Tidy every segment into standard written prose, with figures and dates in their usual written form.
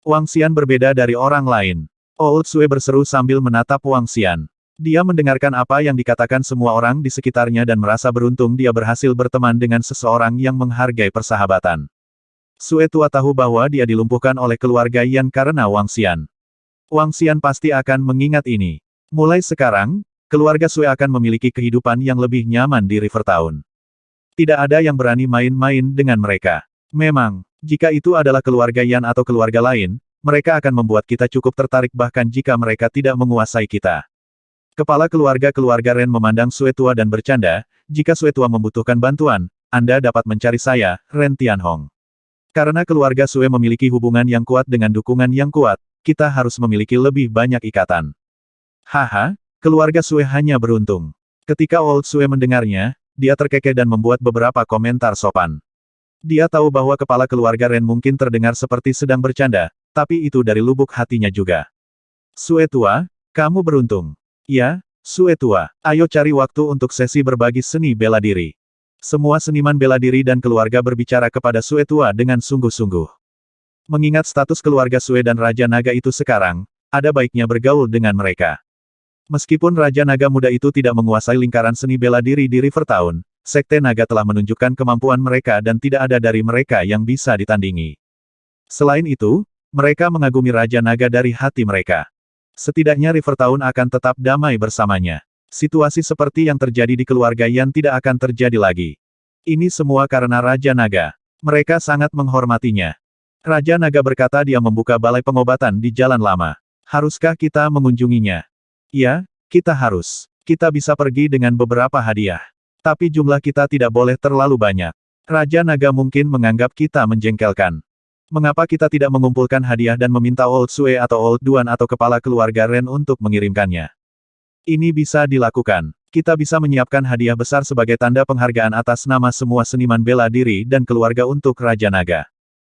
Wang Xian berbeda dari orang lain. Old Sue berseru sambil menatap Wang Xian. Dia mendengarkan apa yang dikatakan semua orang di sekitarnya dan merasa beruntung dia berhasil berteman dengan seseorang yang menghargai persahabatan. Sue tua tahu bahwa dia dilumpuhkan oleh keluarga Yan karena Wang Xian. Wang Xian pasti akan mengingat ini. Mulai sekarang, keluarga Sue akan memiliki kehidupan yang lebih nyaman di Rivertown. Tidak ada yang berani main-main dengan mereka. Memang, jika itu adalah keluarga Yan atau keluarga lain, mereka akan membuat kita cukup tertarik bahkan jika mereka tidak menguasai kita. Kepala keluarga Ren memandang Sue tua dan bercanda, jika Sue tua membutuhkan bantuan, Anda dapat mencari saya, Ren Tianhong. Karena keluarga Sue memiliki hubungan yang kuat dengan dukungan yang kuat, kita harus memiliki lebih banyak ikatan. Haha, keluarga Sue hanya beruntung. Ketika Old Sue mendengarnya, dia terkekeh dan membuat beberapa komentar sopan. Dia tahu bahwa kepala keluarga Ren mungkin terdengar seperti sedang bercanda, tapi itu dari lubuk hatinya juga. Sue tua, kamu beruntung. Ya, Sue tua, ayo cari waktu untuk sesi berbagi seni bela diri. Semua seniman bela diri dan keluarga berbicara kepada Sue tua dengan sungguh-sungguh. Mengingat status keluarga Sue dan Raja Naga itu sekarang, ada baiknya bergaul dengan mereka. Meskipun Raja Naga muda itu tidak menguasai lingkaran seni bela diri di Rivertown, Sekte Naga telah menunjukkan kemampuan mereka dan tidak ada dari mereka yang bisa ditandingi. Selain itu, mereka mengagumi Raja Naga dari hati mereka. Setidaknya Rivertown akan tetap damai bersamanya. Situasi seperti yang terjadi di keluarga Yan tidak akan terjadi lagi. Ini semua karena Raja Naga. Mereka sangat menghormatinya. Raja Naga berkata dia membuka balai pengobatan di Jalan Lama. Haruskah kita mengunjunginya? Ya, kita harus. Kita bisa pergi dengan beberapa hadiah. Tapi jumlah kita tidak boleh terlalu banyak. Raja Naga mungkin menganggap kita menjengkelkan. Mengapa kita tidak mengumpulkan hadiah dan meminta Old Sue atau Old Duan atau kepala keluarga Ren untuk mengirimkannya? Ini bisa dilakukan. Kita bisa menyiapkan hadiah besar sebagai tanda penghargaan atas nama semua seniman bela diri dan keluarga untuk Raja Naga.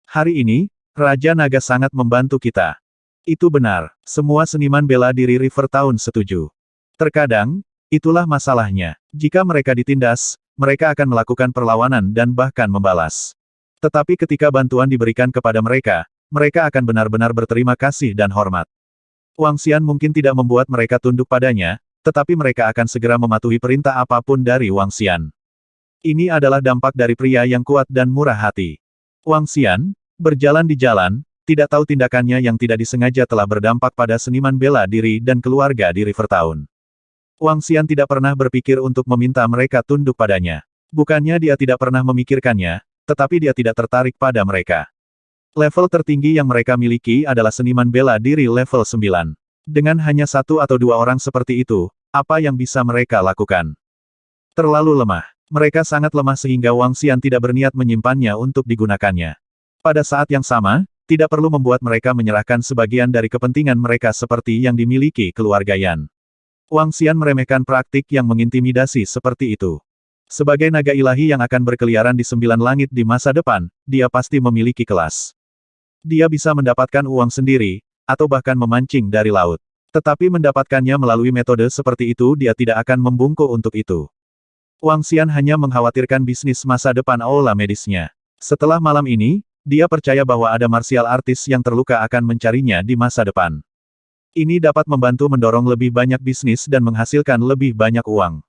Hari ini, Raja Naga sangat membantu kita. Itu benar, semua seniman bela diri Rivertown setuju. Terkadang, itulah masalahnya. Jika mereka ditindas, mereka akan melakukan perlawanan dan bahkan membalas. Tetapi ketika bantuan diberikan kepada mereka, mereka akan benar-benar berterima kasih dan hormat. Wang Xian mungkin tidak membuat mereka tunduk padanya, tetapi mereka akan segera mematuhi perintah apapun dari Wang Xian. Ini adalah dampak dari pria yang kuat dan murah hati. Wang Xian, berjalan di jalan, tidak tahu tindakannya yang tidak disengaja telah berdampak pada seniman bela diri dan keluarga di Rivertown. Wang Xian tidak pernah berpikir untuk meminta mereka tunduk padanya. Bukannya dia tidak pernah memikirkannya, tetapi dia tidak tertarik pada mereka. Level tertinggi yang mereka miliki adalah seniman bela diri level 9. Dengan hanya satu atau dua orang seperti itu, apa yang bisa mereka lakukan? Terlalu lemah. Mereka sangat lemah sehingga Wang Xian tidak berniat menyimpannya untuk digunakannya. Pada saat yang sama, tidak perlu membuat mereka menyerahkan sebagian dari kepentingan mereka seperti yang dimiliki keluarga Yan. Wang Xian meremehkan praktik yang mengintimidasi seperti itu. Sebagai naga ilahi yang akan berkeliaran di 9 langit di masa depan, dia pasti memiliki kelas. Dia bisa mendapatkan uang sendiri, atau bahkan memancing dari laut. Tetapi mendapatkannya melalui metode seperti itu dia tidak akan membungkuk untuk itu. Wang Xian hanya mengkhawatirkan bisnis masa depan aula medisnya. Setelah malam ini, dia percaya bahwa ada martial artis yang terluka akan mencarinya di masa depan. Ini dapat membantu mendorong lebih banyak bisnis dan menghasilkan lebih banyak uang.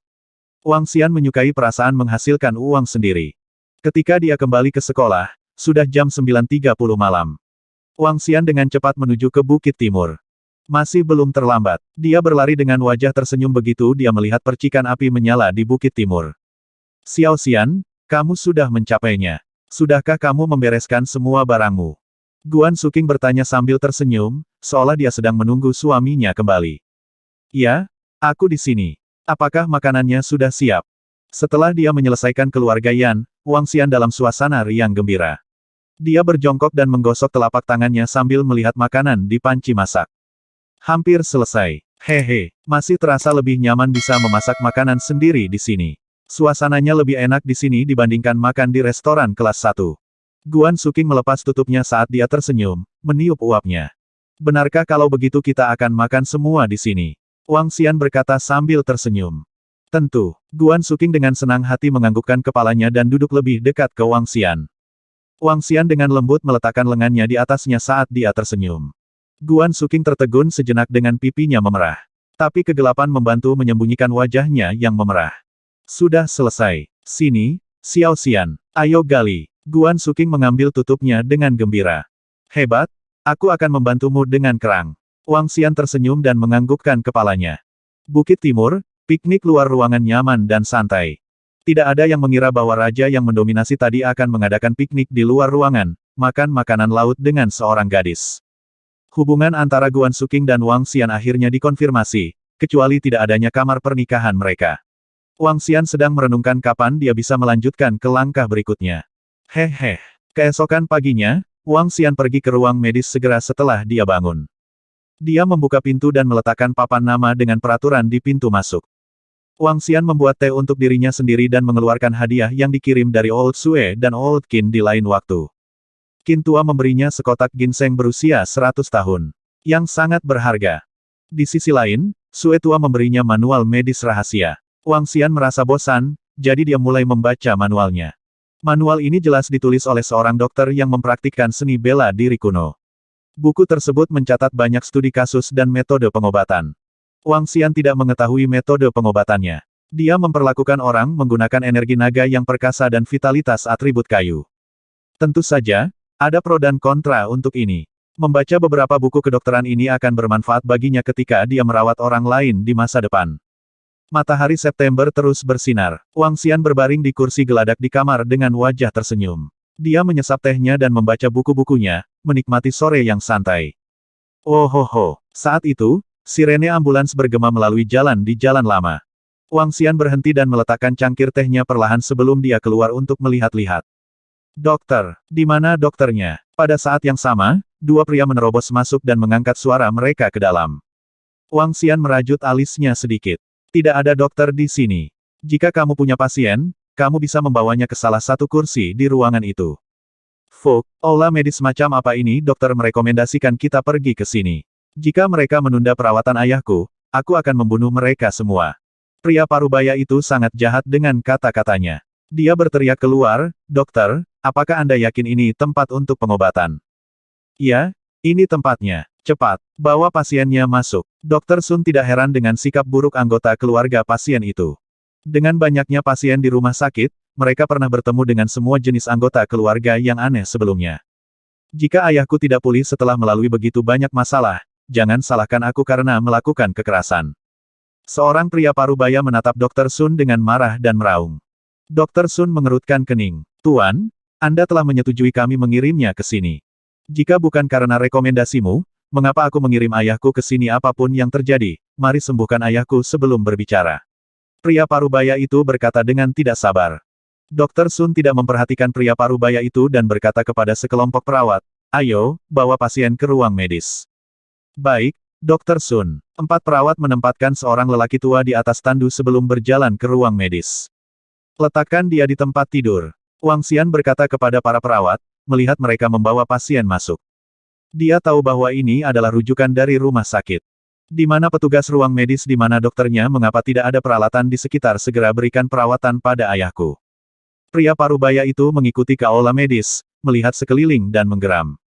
Wang Xian menyukai perasaan menghasilkan uang sendiri. Ketika dia kembali ke sekolah, sudah jam 9.30 malam. Wang Xian dengan cepat menuju ke Bukit Timur. Masih belum terlambat. Dia berlari dengan wajah tersenyum begitu dia melihat percikan api menyala di Bukit Timur. Xiao Xian, kamu sudah mencapainya. Sudahkah kamu membereskan semua barangmu? Guan Suking bertanya sambil tersenyum, seolah dia sedang menunggu suaminya kembali. Ya, aku di sini. Apakah makanannya sudah siap? Setelah dia menyelesaikan keluarga Yan, Wang Xian dalam suasana riang gembira. Dia berjongkok dan menggosok telapak tangannya sambil melihat makanan di panci masak. Hampir selesai. Hehe, masih terasa lebih nyaman bisa memasak makanan sendiri di sini. Suasananya lebih enak di sini dibandingkan makan di restoran kelas 1. Guan Suking melepas tutupnya saat dia tersenyum, meniup uapnya. Benarkah kalau begitu kita akan makan semua di sini? Wang Xian berkata sambil tersenyum. Tentu. Guan Suking dengan senang hati menganggukkan kepalanya dan duduk lebih dekat ke Wang Xian. Wang Xian dengan lembut meletakkan lengannya di atasnya saat dia tersenyum. Guan Suking tertegun sejenak dengan pipinya memerah. Tapi kegelapan membantu menyembunyikan wajahnya yang memerah. Sudah selesai. Sini, Xiao Xian. Ayo gali. Guan Suking mengambil tutupnya dengan gembira. Hebat, aku akan membantumu dengan kerang. Wang Xian tersenyum dan menganggukkan kepalanya. Bukit Timur, piknik luar ruangan nyaman dan santai. Tidak ada yang mengira bahwa raja yang mendominasi tadi akan mengadakan piknik di luar ruangan, makan makanan laut dengan seorang gadis. Hubungan antara Guan Suking dan Wang Xian akhirnya dikonfirmasi, kecuali tidak adanya kamar pernikahan mereka. Wang Xian sedang merenungkan kapan dia bisa melanjutkan ke langkah berikutnya. Hehe. Keesokan paginya, Wang Xian pergi ke ruang medis segera setelah dia bangun. Dia membuka pintu dan meletakkan papan nama dengan peraturan di pintu masuk. Wang Xian membuat teh untuk dirinya sendiri dan mengeluarkan hadiah yang dikirim dari Old Sue dan Old Qin di lain waktu. Qin tua memberinya sekotak ginseng berusia 100 tahun. Yang sangat berharga. Di sisi lain, Sue tua memberinya manual medis rahasia. Wang Xian merasa bosan, jadi dia mulai membaca manualnya. Manual ini jelas ditulis oleh seorang dokter yang mempraktikkan seni bela diri kuno. Buku tersebut mencatat banyak studi kasus dan metode pengobatan. Wang Xian tidak mengetahui metode pengobatannya. Dia memperlakukan orang menggunakan energi naga yang perkasa dan vitalitas atribut kayu. Tentu saja, ada pro dan kontra untuk ini. Membaca beberapa buku kedokteran ini akan bermanfaat baginya ketika dia merawat orang lain di masa depan. Matahari September terus bersinar. Wang Xian berbaring di kursi geladak di kamar dengan wajah tersenyum. Dia menyesap tehnya dan membaca buku-bukunya, menikmati sore yang santai. Oh ho ho. Saat itu, sirene ambulans bergema melalui jalan di jalan lama. Wang Xian berhenti dan meletakkan cangkir tehnya perlahan sebelum dia keluar untuk melihat-lihat. Dokter, di mana dokternya? Pada saat yang sama, dua pria menerobos masuk dan mengangkat suara mereka ke dalam. Wang Xian merajut alisnya sedikit. Tidak ada dokter di sini. Jika kamu punya pasien, kamu bisa membawanya ke salah satu kursi di ruangan itu. Fuk, aula medis macam apa ini? Dokter merekomendasikan kita pergi ke sini. Jika mereka menunda perawatan ayahku, aku akan membunuh mereka semua. Pria parubaya itu sangat jahat dengan kata-katanya. Dia berteriak keluar, dokter, apakah Anda yakin ini tempat untuk pengobatan? Ya, ini tempatnya. Cepat, bawa pasiennya masuk. Dokter Sun tidak heran dengan sikap buruk anggota keluarga pasien itu. Dengan banyaknya pasien di rumah sakit, mereka pernah bertemu dengan semua jenis anggota keluarga yang aneh sebelumnya. Jika ayahku tidak pulih setelah melalui begitu banyak masalah, jangan salahkan aku karena melakukan kekerasan. Seorang pria parubaya menatap Dokter Sun dengan marah dan meraung. Dokter Sun mengerutkan kening. Tuan, Anda telah menyetujui kami mengirimnya ke sini. Jika bukan karena rekomendasimu, mengapa aku mengirim ayahku ke sini? Apapun yang terjadi, mari sembuhkan ayahku sebelum berbicara. Pria parubaya itu berkata dengan tidak sabar. Dokter Sun tidak memperhatikan pria parubaya itu dan berkata kepada sekelompok perawat, ayo, bawa pasien ke ruang medis. Baik, Dokter Sun. 4 perawat menempatkan seorang lelaki tua di atas tandu sebelum berjalan ke ruang medis. Letakkan dia di tempat tidur. Wang Xian berkata kepada para perawat, melihat mereka membawa pasien masuk. Dia tahu bahwa ini adalah rujukan dari rumah sakit. Di mana petugas ruang medis, di mana dokternya, mengapa tidak ada peralatan di sekitar? Segera berikan perawatan pada ayahku. Pria parubaya itu mengikuti ke aula medis, melihat sekeliling dan menggeram.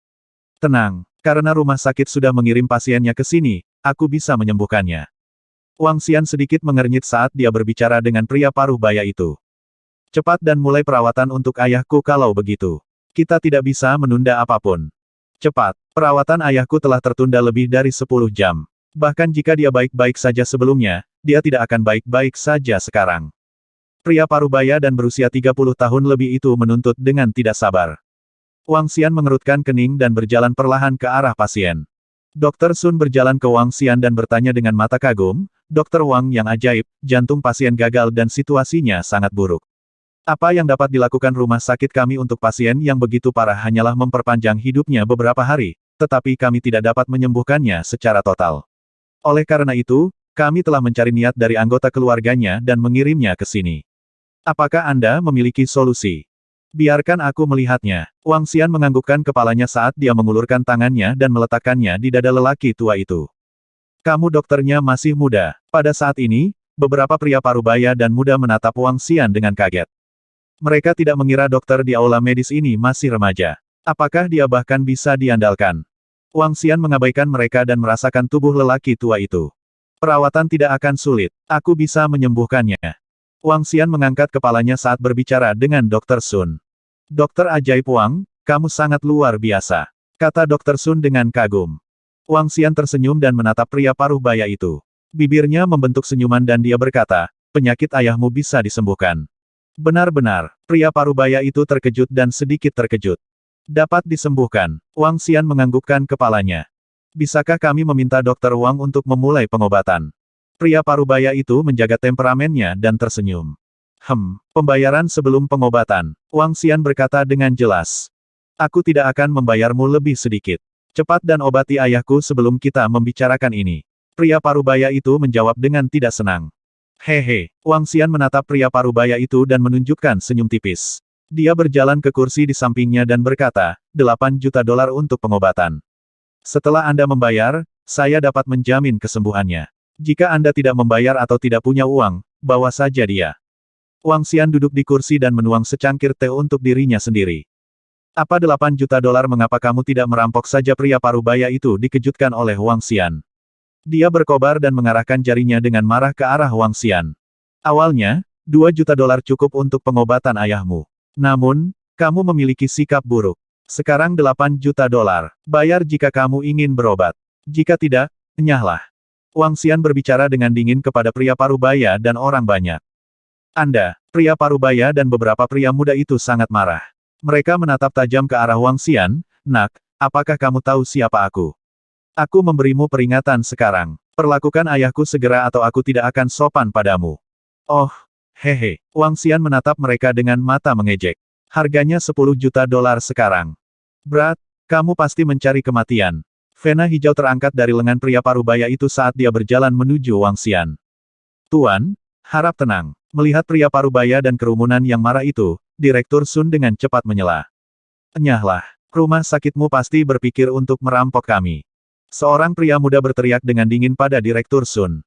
Tenang, karena rumah sakit sudah mengirim pasiennya ke sini, aku bisa menyembuhkannya. Wang Xian sedikit mengernyit saat dia berbicara dengan pria parubaya itu. Cepat dan mulai perawatan untuk ayahku kalau begitu. Kita tidak bisa menunda apapun. Cepat, perawatan ayahku telah tertunda lebih dari 10 jam. Bahkan jika dia baik-baik saja sebelumnya, dia tidak akan baik-baik saja sekarang. Pria parubaya dan berusia 30 tahun lebih itu menuntut dengan tidak sabar. Wang Xian mengerutkan kening dan berjalan perlahan ke arah pasien. Dokter Sun berjalan ke Wang Xian dan bertanya dengan mata kagum, Dokter Wang yang ajaib, jantung pasien gagal dan situasinya sangat buruk. Apa yang dapat dilakukan rumah sakit kami untuk pasien yang begitu parah hanyalah memperpanjang hidupnya beberapa hari, tetapi kami tidak dapat menyembuhkannya secara total. Oleh karena itu, kami telah mencari niat dari anggota keluarganya dan mengirimnya ke sini. Apakah Anda memiliki solusi? Biarkan aku melihatnya. Wang Xian menganggukkan kepalanya saat dia mengulurkan tangannya dan meletakkannya di dada lelaki tua itu. Kamu dokternya masih muda. Pada saat ini, beberapa pria parubaya dan muda menatap Wang Xian dengan kaget. Mereka tidak mengira dokter di aula medis ini masih remaja. Apakah dia bahkan bisa diandalkan? Wang Xian mengabaikan mereka dan merasakan tubuh lelaki tua itu. Perawatan tidak akan sulit. Aku bisa menyembuhkannya. Wang Xian mengangkat kepalanya saat berbicara dengan Dr. Sun. Dokter ajaib Wang, kamu sangat luar biasa, kata Dr. Sun dengan kagum. Wang Xian tersenyum dan menatap pria paruh baya itu. Bibirnya membentuk senyuman dan dia berkata, penyakit ayahmu bisa disembuhkan. Benar-benar, pria parubaya itu terkejut dan sedikit terkejut. Dapat disembuhkan. Wang Xian menganggukkan kepalanya. Bisakah kami meminta Dokter Wang untuk memulai pengobatan? Pria parubaya itu menjaga temperamennya dan tersenyum. Pembayaran sebelum pengobatan. Wang Xian berkata dengan jelas. Aku tidak akan membayarmu lebih sedikit. Cepat dan obati ayahku sebelum kita membicarakan ini. Pria parubaya itu menjawab dengan tidak senang. Hehe, Wang Xian menatap pria parubaya itu dan menunjukkan senyum tipis. Dia berjalan ke kursi di sampingnya dan berkata, 8 juta dolar untuk pengobatan. Setelah Anda membayar, saya dapat menjamin kesembuhannya. Jika Anda tidak membayar atau tidak punya uang, bawa saja dia. Wang Xian duduk di kursi dan menuang secangkir teh untuk dirinya sendiri. Apa 8 juta dolar mengapa kamu tidak merampok saja? Pria parubaya itu dikejutkan oleh Wang Xian. Dia berkobar dan mengarahkan jarinya dengan marah ke arah Wang Xian. Awalnya, 2 juta dolar cukup untuk pengobatan ayahmu. Namun, kamu memiliki sikap buruk. Sekarang 8 juta dolar. Bayar jika kamu ingin berobat. Jika tidak, enyahlah. Wang Xian berbicara dengan dingin kepada pria parubaya dan orang banyak. Anda, pria parubaya dan beberapa pria muda itu sangat marah. Mereka menatap tajam ke arah Wang Xian. Nak, apakah kamu tahu siapa aku? Aku memberimu peringatan sekarang. Perlakukan ayahku segera atau aku tidak akan sopan padamu. Oh, hehe. Wang Xian menatap mereka dengan mata mengejek. Harganya 10 juta dolar sekarang. Berat, kamu pasti mencari kematian. Vena hijau terangkat dari lengan pria parubaya itu saat dia berjalan menuju Wang Xian. Tuan, harap tenang. Melihat pria parubaya dan kerumunan yang marah itu, Direktur Sun dengan cepat menyela. Enyahlah. Rumah sakitmu pasti berpikir untuk merampok kami. Seorang pria muda berteriak dengan dingin pada Direktur Sun.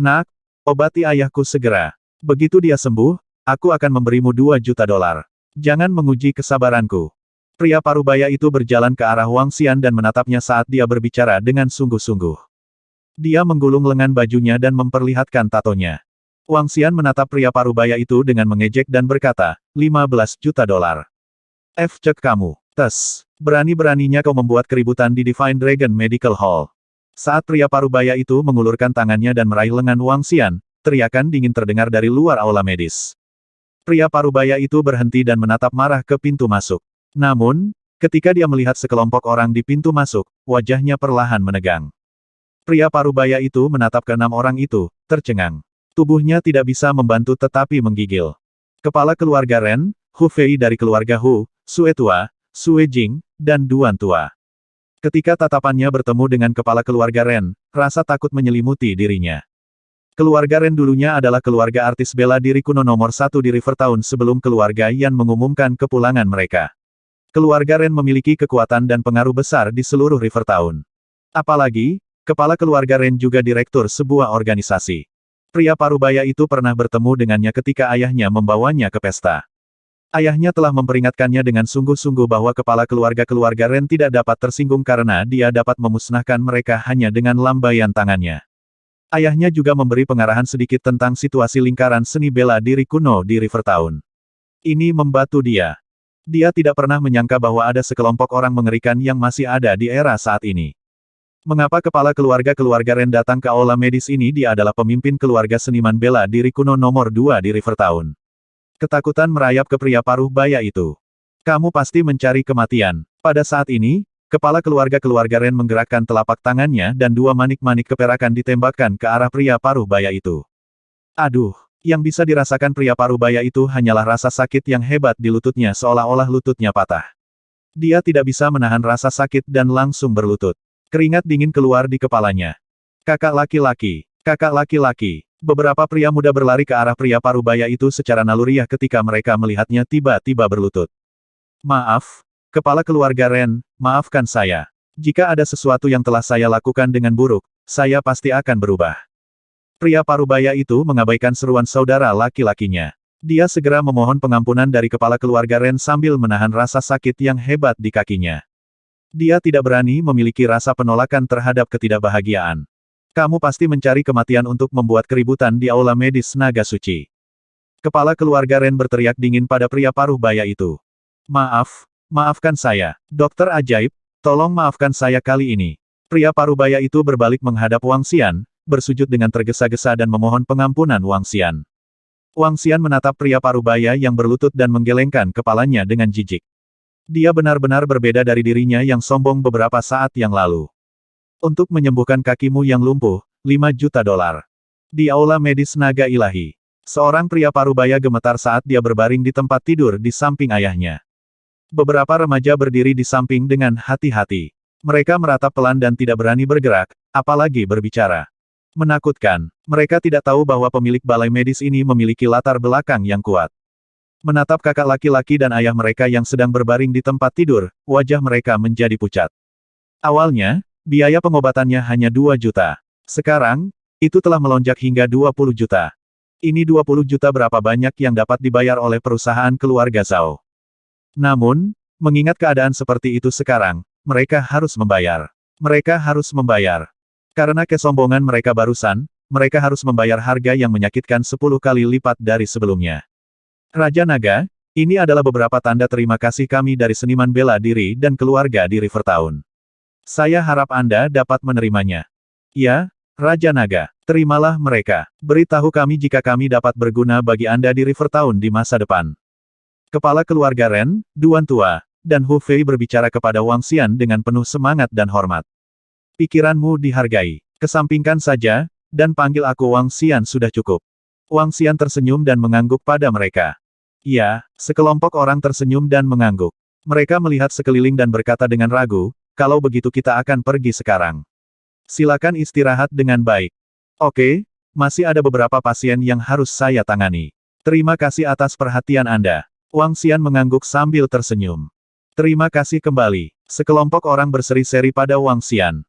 Nak, obati ayahku segera. Begitu dia sembuh, aku akan memberimu 2 juta dolar. Jangan menguji kesabaranku. Pria parubaya itu berjalan ke arah Wang Xian dan menatapnya saat dia berbicara dengan sungguh-sungguh. Dia menggulung lengan bajunya dan memperlihatkan tatonya. Wang Xian menatap pria parubaya itu dengan mengejek dan berkata, 15 juta dolar. Cek kamu. Tes. Berani-beraninya kau membuat keributan di Divine Dragon Medical Hall. Saat pria parubaya itu mengulurkan tangannya dan meraih lengan Wang Xian, teriakan dingin terdengar dari luar aula medis. Pria parubaya itu berhenti dan menatap marah ke pintu masuk. Namun, ketika dia melihat sekelompok orang di pintu masuk, wajahnya perlahan menegang. Pria parubaya itu menatap ke-6 orang itu, tercengang. Tubuhnya tidak bisa membantu tetapi menggigil. Kepala keluarga Ren, Hu Fei dari keluarga Hu, Sue Tua, Sue Jing, dan Duan Tua. Ketika tatapannya bertemu dengan kepala keluarga Ren, rasa takut menyelimuti dirinya. Keluarga Ren dulunya adalah keluarga artis bela diri kuno nomor 1 di Rivertown sebelum keluarga Yan mengumumkan kepulangan mereka. Keluarga Ren memiliki kekuatan dan pengaruh besar di seluruh Rivertown. Apalagi, kepala keluarga Ren juga direktur sebuah organisasi. Pria parubaya itu pernah bertemu dengannya ketika ayahnya membawanya ke pesta. Ayahnya telah memperingatkannya dengan sungguh-sungguh bahwa kepala keluarga Ren tidak dapat tersinggung karena dia dapat memusnahkan mereka hanya dengan lambaian tangannya. Ayahnya juga memberi pengarahan sedikit tentang situasi lingkaran seni bela diri kuno di Rivertown. Ini membantu dia. Dia tidak pernah menyangka bahwa ada sekelompok orang mengerikan yang masih ada di era saat ini. Mengapa kepala keluarga Ren datang ke aula medis ini? Dia adalah pemimpin keluarga seniman bela diri kuno nomor 2 di Rivertown. Ketakutan merayap ke pria paruh baya itu. Kamu pasti mencari kematian. Pada saat ini, kepala keluarga Ren menggerakkan telapak tangannya dan 2 manik-manik keperakan ditembakkan ke arah pria paruh baya itu. Aduh, yang bisa dirasakan pria paruh baya itu hanyalah rasa sakit yang hebat di lututnya seolah-olah lututnya patah. Dia tidak bisa menahan rasa sakit dan langsung berlutut. Keringat dingin keluar di kepalanya. Kakak laki-laki, kakak laki-laki. Beberapa pria muda berlari ke arah pria parubaya itu secara naluriah ketika mereka melihatnya tiba-tiba berlutut. Maaf, kepala keluarga Ren, maafkan saya. Jika ada sesuatu yang telah saya lakukan dengan buruk, saya pasti akan berubah. Pria parubaya itu mengabaikan seruan saudara laki-lakinya. Dia segera memohon pengampunan dari kepala keluarga Ren sambil menahan rasa sakit yang hebat di kakinya. Dia tidak berani memiliki rasa penolakan terhadap ketidakbahagiaan. Kamu pasti mencari kematian untuk membuat keributan di aula medis naga suci. Kepala keluarga Ren berteriak dingin pada pria paruh baya itu. Maafkan saya, dokter ajaib, tolong maafkan saya kali ini. Pria paruh baya itu berbalik menghadap Wang Xian, bersujud dengan tergesa-gesa dan memohon pengampunan Wang Xian. Wang Xian menatap pria paruh baya yang berlutut dan menggelengkan kepalanya dengan jijik. Dia benar-benar berbeda dari dirinya yang sombong beberapa saat yang lalu. Untuk menyembuhkan kakimu yang lumpuh, 5 juta dolar. Di aula medis naga ilahi. Seorang pria parubaya gemetar saat dia berbaring di tempat tidur di samping ayahnya. Beberapa remaja berdiri di samping dengan hati-hati. Mereka meratap pelan dan tidak berani bergerak, apalagi berbicara. Menakutkan, mereka tidak tahu bahwa pemilik balai medis ini memiliki latar belakang yang kuat. Menatap kakak laki-laki dan ayah mereka yang sedang berbaring di tempat tidur, wajah mereka menjadi pucat. Awalnya, biaya pengobatannya hanya 2 juta. Sekarang, itu telah melonjak hingga 20 juta. Ini 20 juta berapa banyak yang dapat dibayar oleh perusahaan keluarga Zhao. Namun, mengingat keadaan seperti itu sekarang, mereka harus membayar. Mereka harus membayar. Karena kesombongan mereka barusan, mereka harus membayar harga yang menyakitkan 10 kali lipat dari sebelumnya. Raja Naga, ini adalah beberapa tanda terima kasih kami dari seniman bela diri dan keluarga di Rivertown. Saya harap Anda dapat menerimanya. Ya, Raja Naga, terimalah mereka. Beritahu kami jika kami dapat berguna bagi Anda di Rivertown di masa depan. Kepala keluarga Ren, Duan Tua, dan Hu Fei berbicara kepada Wang Xian dengan penuh semangat dan hormat. Pikiranmu dihargai. Kesampingkan saja, dan panggil aku Wang Xian sudah cukup. Wang Xian tersenyum dan mengangguk pada mereka. Ya, sekelompok orang tersenyum dan mengangguk. Mereka melihat sekeliling dan berkata dengan ragu, kalau begitu kita akan pergi sekarang. Silakan istirahat dengan baik. Oke, masih ada beberapa pasien yang harus saya tangani. Terima kasih atas perhatian Anda. Wang Xian mengangguk sambil tersenyum. Terima kasih kembali. Sekelompok orang berseri-seri pada Wang Xian.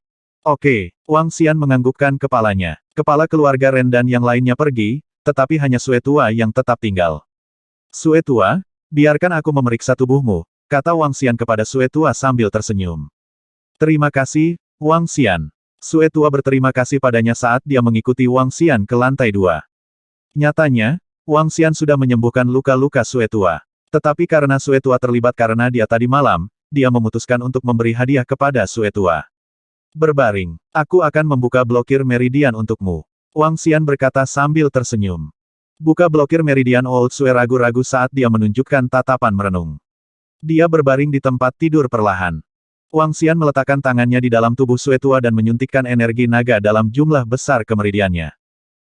Oke, Wang Xian menganggukkan kepalanya. Kepala keluarga Ren dan yang lainnya pergi, tetapi hanya Sue Tua yang tetap tinggal. Sue Tua, biarkan aku memeriksa tubuhmu, kata Wang Xian kepada Sue Tua sambil tersenyum. Terima kasih, Wang Xian. Sue Tua berterima kasih padanya saat dia mengikuti Wang Xian ke lantai 2. Nyatanya, Wang Xian sudah menyembuhkan luka-luka Sue Tua. Tetapi karena Sue Tua terlibat karena dia tadi malam, dia memutuskan untuk memberi hadiah kepada Sue Tua. Berbaring, aku akan membuka blokir meridian untukmu. Wang Xian berkata sambil tersenyum. Buka blokir meridian Old Sue ragu-ragu saat dia menunjukkan tatapan merenung. Dia berbaring di tempat tidur perlahan. Wang Xian meletakkan tangannya di dalam tubuh Sue Tua dan menyuntikkan energi naga dalam jumlah besar ke meridiannya.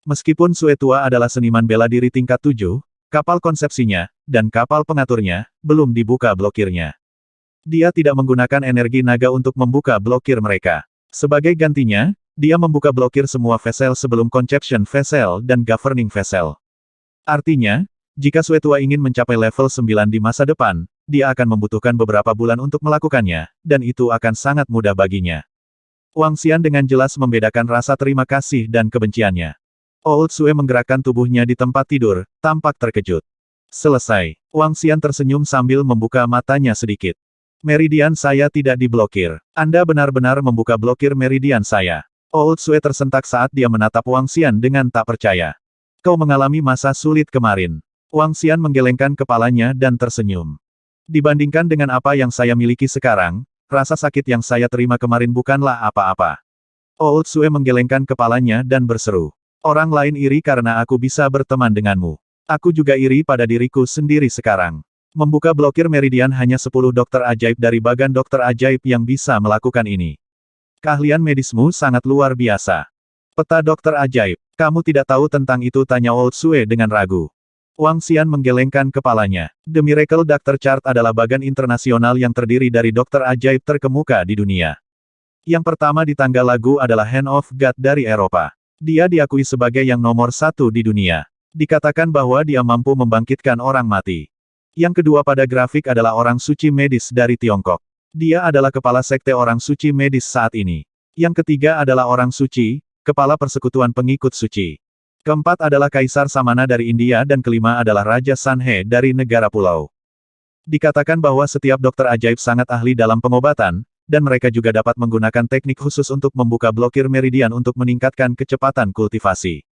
Meskipun Sue Tua adalah seniman bela diri tingkat 7, kapal konsepsinya, dan kapal pengaturnya, belum dibuka blokirnya. Dia tidak menggunakan energi naga untuk membuka blokir mereka. Sebagai gantinya, dia membuka blokir semua vessel sebelum Conception Vessel dan Governing Vessel. Artinya, jika Sue Tua ingin mencapai level 9 di masa depan, dia akan membutuhkan beberapa bulan untuk melakukannya, dan itu akan sangat mudah baginya. Wang Xian dengan jelas membedakan rasa terima kasih dan kebenciannya. Old Sue menggerakkan tubuhnya di tempat tidur, tampak terkejut. Selesai. Wang Xian tersenyum sambil membuka matanya sedikit. Meridian saya tidak diblokir. Anda benar-benar membuka blokir meridian saya. Old Sue tersentak saat dia menatap Wang Xian dengan tak percaya. Kau mengalami masa sulit kemarin. Wang Xian menggelengkan kepalanya dan tersenyum. Dibandingkan dengan apa yang saya miliki sekarang, rasa sakit yang saya terima kemarin bukanlah apa-apa. Old Sue menggelengkan kepalanya dan berseru. Orang lain iri karena aku bisa berteman denganmu. Aku juga iri pada diriku sendiri sekarang. Membuka blokir meridian hanya 10 dokter ajaib dari bagan dokter ajaib yang bisa melakukan ini. Keahlian medismu sangat luar biasa. Peta dokter ajaib. Kamu tidak tahu tentang itu, tanya Old Sue dengan ragu. Wang Xian menggelengkan kepalanya. The Miracle Doctor Chart adalah bagan internasional yang terdiri dari dokter ajaib terkemuka di dunia. Yang pertama di tangga lagu adalah Hand of God dari Eropa. Dia diakui sebagai yang nomor 1 di dunia. Dikatakan bahwa dia mampu membangkitkan orang mati. Yang kedua pada grafik adalah orang suci medis dari Tiongkok. Dia adalah kepala sekte orang suci medis saat ini. Yang ketiga adalah orang suci, kepala persekutuan pengikut suci. Keempat adalah Kaisar Samana dari India dan kelima adalah Raja Sanhe dari negara pulau. Dikatakan bahwa setiap dokter ajaib sangat ahli dalam pengobatan, dan mereka juga dapat menggunakan teknik khusus untuk membuka blokir meridian untuk meningkatkan kecepatan kultivasi.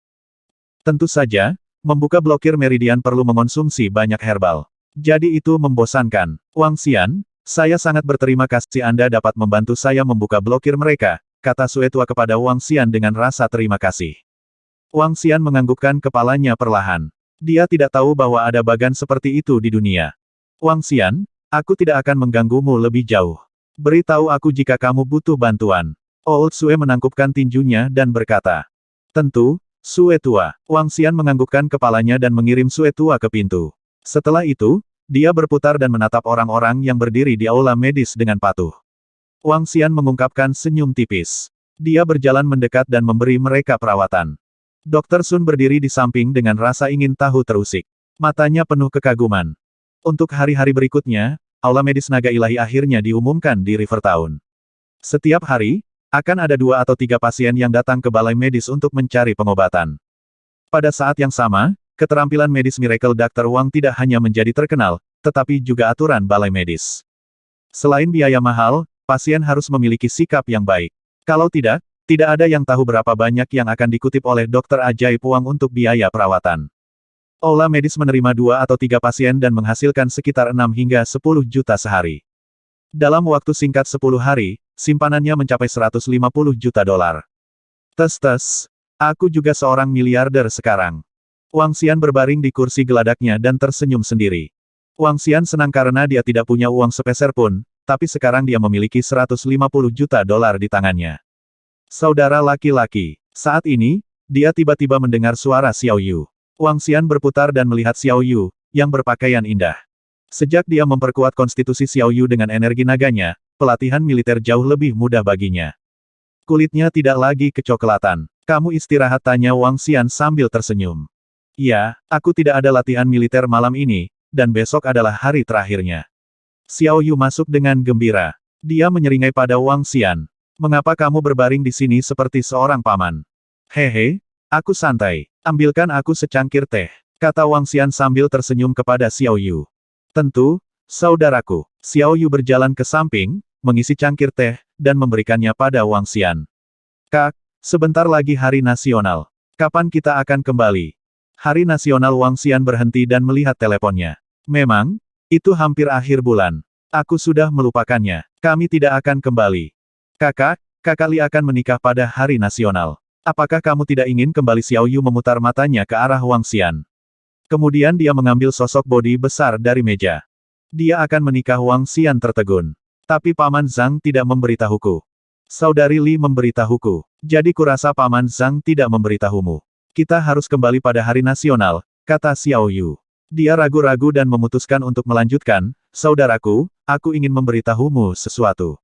Tentu saja, membuka blokir meridian perlu mengonsumsi banyak herbal. Jadi itu membosankan. Wang Xian, saya sangat berterima kasih Anda dapat membantu saya membuka blokir mereka, kata Suetua kepada Wang Xian dengan rasa terima kasih. Wang Xian menganggukkan kepalanya perlahan. Dia tidak tahu bahwa ada bagan seperti itu di dunia. Wang Xian, aku tidak akan mengganggumu lebih jauh. Beritahu aku jika kamu butuh bantuan. Old Sue menangkupkan tinjunya dan berkata. Tentu, Suetua. Wang Xian menganggukkan kepalanya dan mengirim Suetua ke pintu. Setelah itu, dia berputar dan menatap orang-orang yang berdiri di aula medis dengan patuh. Wang Xian mengungkapkan senyum tipis. Dia berjalan mendekat dan memberi mereka perawatan. Dr. Sun berdiri di samping dengan rasa ingin tahu terusik. Matanya penuh kekaguman. Untuk hari-hari berikutnya, aula medis naga ilahi akhirnya diumumkan di Rivertown. Setiap hari, akan ada 2 atau 3 pasien yang datang ke balai medis untuk mencari pengobatan. Pada saat yang sama, keterampilan medis Miracle Dr. Wang tidak hanya menjadi terkenal, tetapi juga aturan balai medis. Selain biaya mahal, pasien harus memiliki sikap yang baik. Kalau tidak, tidak ada yang tahu berapa banyak yang akan dikutip oleh dokter ajaib Wang untuk biaya perawatan. Aula medis menerima 2 atau 3 pasien dan menghasilkan sekitar 6 hingga 10 juta sehari. Dalam waktu singkat 10 hari, simpanannya mencapai 150 juta dolar. Tes, aku juga seorang miliarder sekarang. Wang Xian berbaring di kursi geladaknya dan tersenyum sendiri. Wang Xian senang karena dia tidak punya uang sepeser pun, tapi sekarang dia memiliki 150 juta dolar di tangannya. Saudara laki-laki. Saat ini, dia tiba-tiba mendengar suara Xiao Yu. Wang Xian berputar dan melihat Xiao Yu, yang berpakaian indah. Sejak dia memperkuat konstitusi Xiao Yu dengan energi naganya, pelatihan militer jauh lebih mudah baginya. Kulitnya tidak lagi kecoklatan. Kamu istirahat, tanya Wang Xian sambil tersenyum. Ya, aku tidak ada latihan militer malam ini, dan besok adalah hari terakhirnya. Xiao Yu masuk dengan gembira. Dia menyeringai pada Wang Xian. Mengapa kamu berbaring di sini seperti seorang paman? Hehe, aku santai. Ambilkan aku secangkir teh, kata Wang Xian sambil tersenyum kepada Xiao Yu. Tentu, saudaraku. Xiao Yu berjalan ke samping, mengisi cangkir teh, dan memberikannya pada Wang Xian. Kak, sebentar lagi hari nasional. Kapan kita akan kembali? Hari nasional. Wang Xian berhenti dan melihat teleponnya. Memang, itu hampir akhir bulan. Aku sudah melupakannya. Kami tidak akan kembali. Kakak Li akan menikah pada hari nasional. Apakah kamu tidak ingin kembali? Xiao Yu memutar matanya ke arah Wang Xian. Kemudian dia mengambil sosok bodi besar dari meja. Dia akan menikah. Wang Xian tertegun. Tapi Paman Zhang tidak memberitahuku. Saudari Li memberitahuku. Jadi kurasa Paman Zhang tidak memberitahumu. Kita harus kembali pada hari nasional, kata Xiao Yu. Dia ragu-ragu dan memutuskan untuk melanjutkan, saudaraku, aku ingin memberitahumu sesuatu.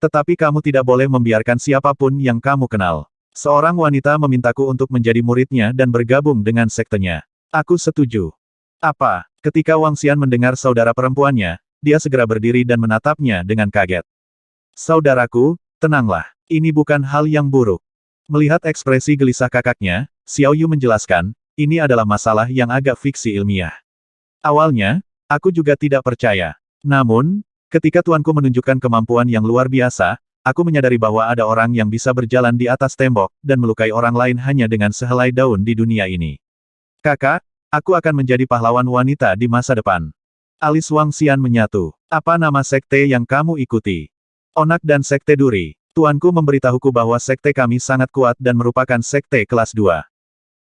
Tetapi kamu tidak boleh membiarkan siapapun yang kamu kenal. Seorang wanita memintaku untuk menjadi muridnya dan bergabung dengan sektenya. Aku setuju. Apa? Ketika Wang Xian mendengar saudara perempuannya, dia segera berdiri dan menatapnya dengan kaget. Saudaraku, tenanglah. Ini bukan hal yang buruk. Melihat ekspresi gelisah kakaknya, Xiao Yu menjelaskan, ini adalah masalah yang agak fiksi ilmiah. Awalnya, aku juga tidak percaya. Namun, ketika tuanku menunjukkan kemampuan yang luar biasa, aku menyadari bahwa ada orang yang bisa berjalan di atas tembok, dan melukai orang lain hanya dengan sehelai daun di dunia ini. Kakak, aku akan menjadi pahlawan wanita di masa depan. Alis Wang Xian menyatu. Apa nama sekte yang kamu ikuti? Onak dan Sekte Duri. Tuanku memberitahuku bahwa sekte kami sangat kuat dan merupakan sekte kelas 2.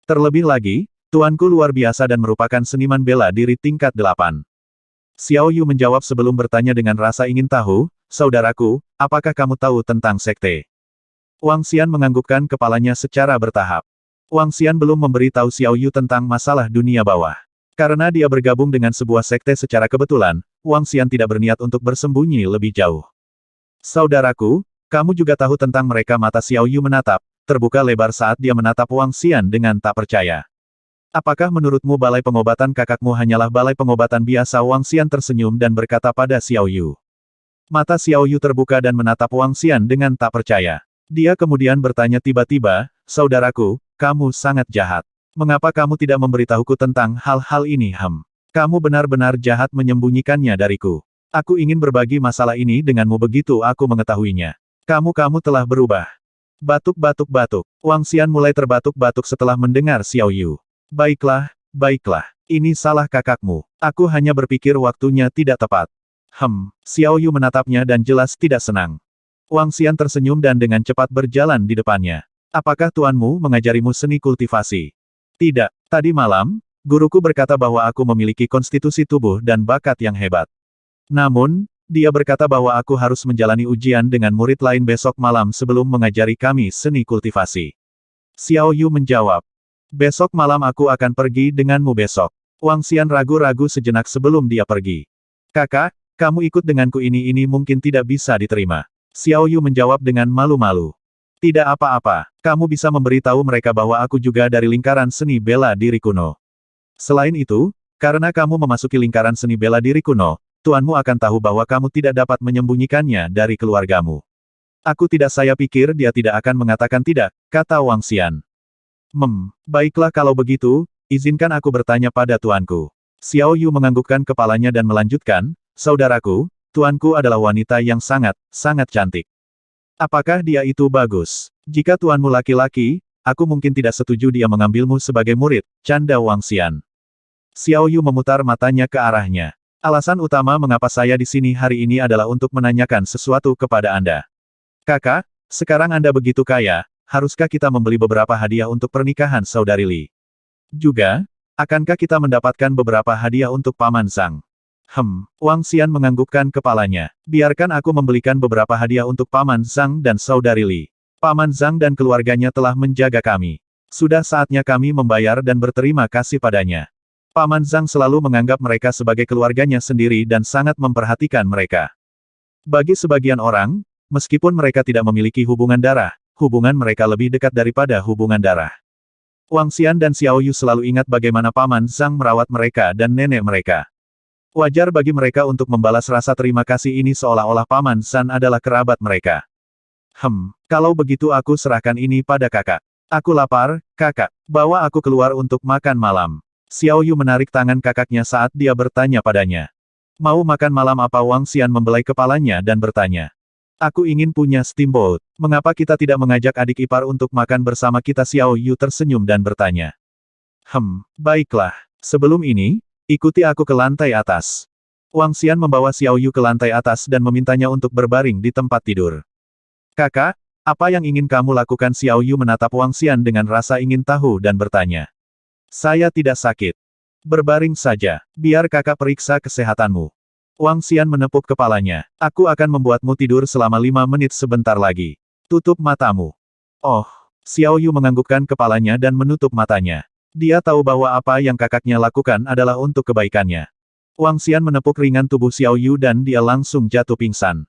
Terlebih lagi, tuanku luar biasa dan merupakan seniman bela diri tingkat 8. Xiao Yu menjawab sebelum bertanya dengan rasa ingin tahu, saudaraku, apakah kamu tahu tentang sekte? Wang Xian menganggukkan kepalanya secara bertahap. Wang Xian belum memberitahu Xiao Yu tentang masalah dunia bawah. Karena dia bergabung dengan sebuah sekte secara kebetulan, Wang Xian tidak berniat untuk bersembunyi lebih jauh. Saudaraku, kamu juga tahu tentang mereka? Mata Xiao Yu menatap, terbuka lebar saat dia menatap Wang Xian dengan tak percaya. Apakah menurutmu balai pengobatan kakakmu hanyalah balai pengobatan biasa? Wang Xian tersenyum dan berkata pada Xiao Yu. Mata Xiao Yu terbuka dan menatap Wang Xian dengan tak percaya. Dia kemudian bertanya tiba-tiba, saudaraku, kamu sangat jahat. Mengapa kamu tidak memberitahuku tentang hal-hal ini, Kamu benar-benar jahat menyembunyikannya dariku. Aku ingin berbagi masalah ini denganmu begitu aku mengetahuinya. Kamu telah berubah. Batuk-batuk-batuk. Wang Xian mulai terbatuk-batuk setelah mendengar Xiao Yu. Baiklah, baiklah. Ini salah kakakmu. Aku hanya berpikir waktunya tidak tepat. Xiao Yu menatapnya dan jelas tidak senang. Wang Xian tersenyum dan dengan cepat berjalan di depannya. Apakah tuanmu mengajarimu seni kultivasi? Tidak. Tadi malam, guruku berkata bahwa aku memiliki konstitusi tubuh dan bakat yang hebat. Namun, dia berkata bahwa aku harus menjalani ujian dengan murid lain besok malam sebelum mengajari kami seni kultivasi. Xiao Yu menjawab. Besok malam aku akan pergi denganmu besok. Wang Xian ragu-ragu sejenak sebelum dia pergi. Kakak, kamu ikut denganku ini mungkin tidak bisa diterima. Xiao Yu menjawab dengan malu-malu. Tidak apa-apa, kamu bisa memberitahu mereka bahwa aku juga dari lingkaran seni bela diri kuno. Selain itu, karena kamu memasuki lingkaran seni bela diri kuno, tuanmu akan tahu bahwa kamu tidak dapat menyembunyikannya dari keluargamu. Saya pikir dia tidak akan mengatakan tidak, kata Wang Xian. Baiklah kalau begitu, izinkan aku bertanya pada tuanku. Xiao Yu menganggukkan kepalanya dan melanjutkan, saudaraku, tuanku adalah wanita yang sangat cantik. Apakah dia itu bagus? Jika tuanmu laki-laki, aku mungkin tidak setuju dia mengambilmu sebagai murid, canda Wang Xian. Xiao Yu memutar matanya ke arahnya. Alasan utama mengapa saya di sini hari ini adalah untuk menanyakan sesuatu kepada Anda. Kakak, sekarang Anda begitu kaya, haruskah kita membeli beberapa hadiah untuk pernikahan saudari Li? Juga, akankah kita mendapatkan beberapa hadiah untuk Paman Zhang? Wang Xian menganggukkan kepalanya. Biarkan aku membelikan beberapa hadiah untuk Paman Zhang dan saudari Li. Paman Zhang dan keluarganya telah menjaga kami. Sudah saatnya kami membayar dan berterima kasih padanya. Paman Zhang selalu menganggap mereka sebagai keluarganya sendiri dan sangat memperhatikan mereka. Bagi sebagian orang, meskipun mereka tidak memiliki hubungan darah, hubungan mereka lebih dekat daripada hubungan darah. Wang Xian dan Xiao Yu selalu ingat bagaimana Paman Zhang merawat mereka dan nenek mereka. Wajar bagi mereka untuk membalas rasa terima kasih ini seolah-olah Paman Zhang adalah kerabat mereka. Kalau begitu aku serahkan ini pada kakak. Aku lapar, kakak. Bawa aku keluar untuk makan malam. Xiao Yu menarik tangan kakaknya saat dia bertanya padanya. Mau makan malam apa? Wang Xian membelai kepalanya dan bertanya. Aku ingin punya steamboat. Mengapa kita tidak mengajak adik ipar untuk makan bersama kita? Xiao Yu tersenyum dan bertanya. Baiklah. Sebelum ini, ikuti aku ke lantai atas. Wang Xian membawa Xiao Yu ke lantai atas dan memintanya untuk berbaring di tempat tidur. Kakak, apa yang ingin kamu lakukan? Xiao Yu menatap Wang Xian dengan rasa ingin tahu dan bertanya. Saya tidak sakit. Berbaring saja. Biar kakak periksa kesehatanmu. Wang Xian menepuk kepalanya. Aku akan membuatmu tidur selama 5 menit sebentar lagi. Tutup matamu. Oh. Xiao Yu menganggukkan kepalanya dan menutup matanya. Dia tahu bahwa apa yang kakaknya lakukan adalah untuk kebaikannya. Wang Xian menepuk ringan tubuh Xiao Yu dan dia langsung jatuh pingsan.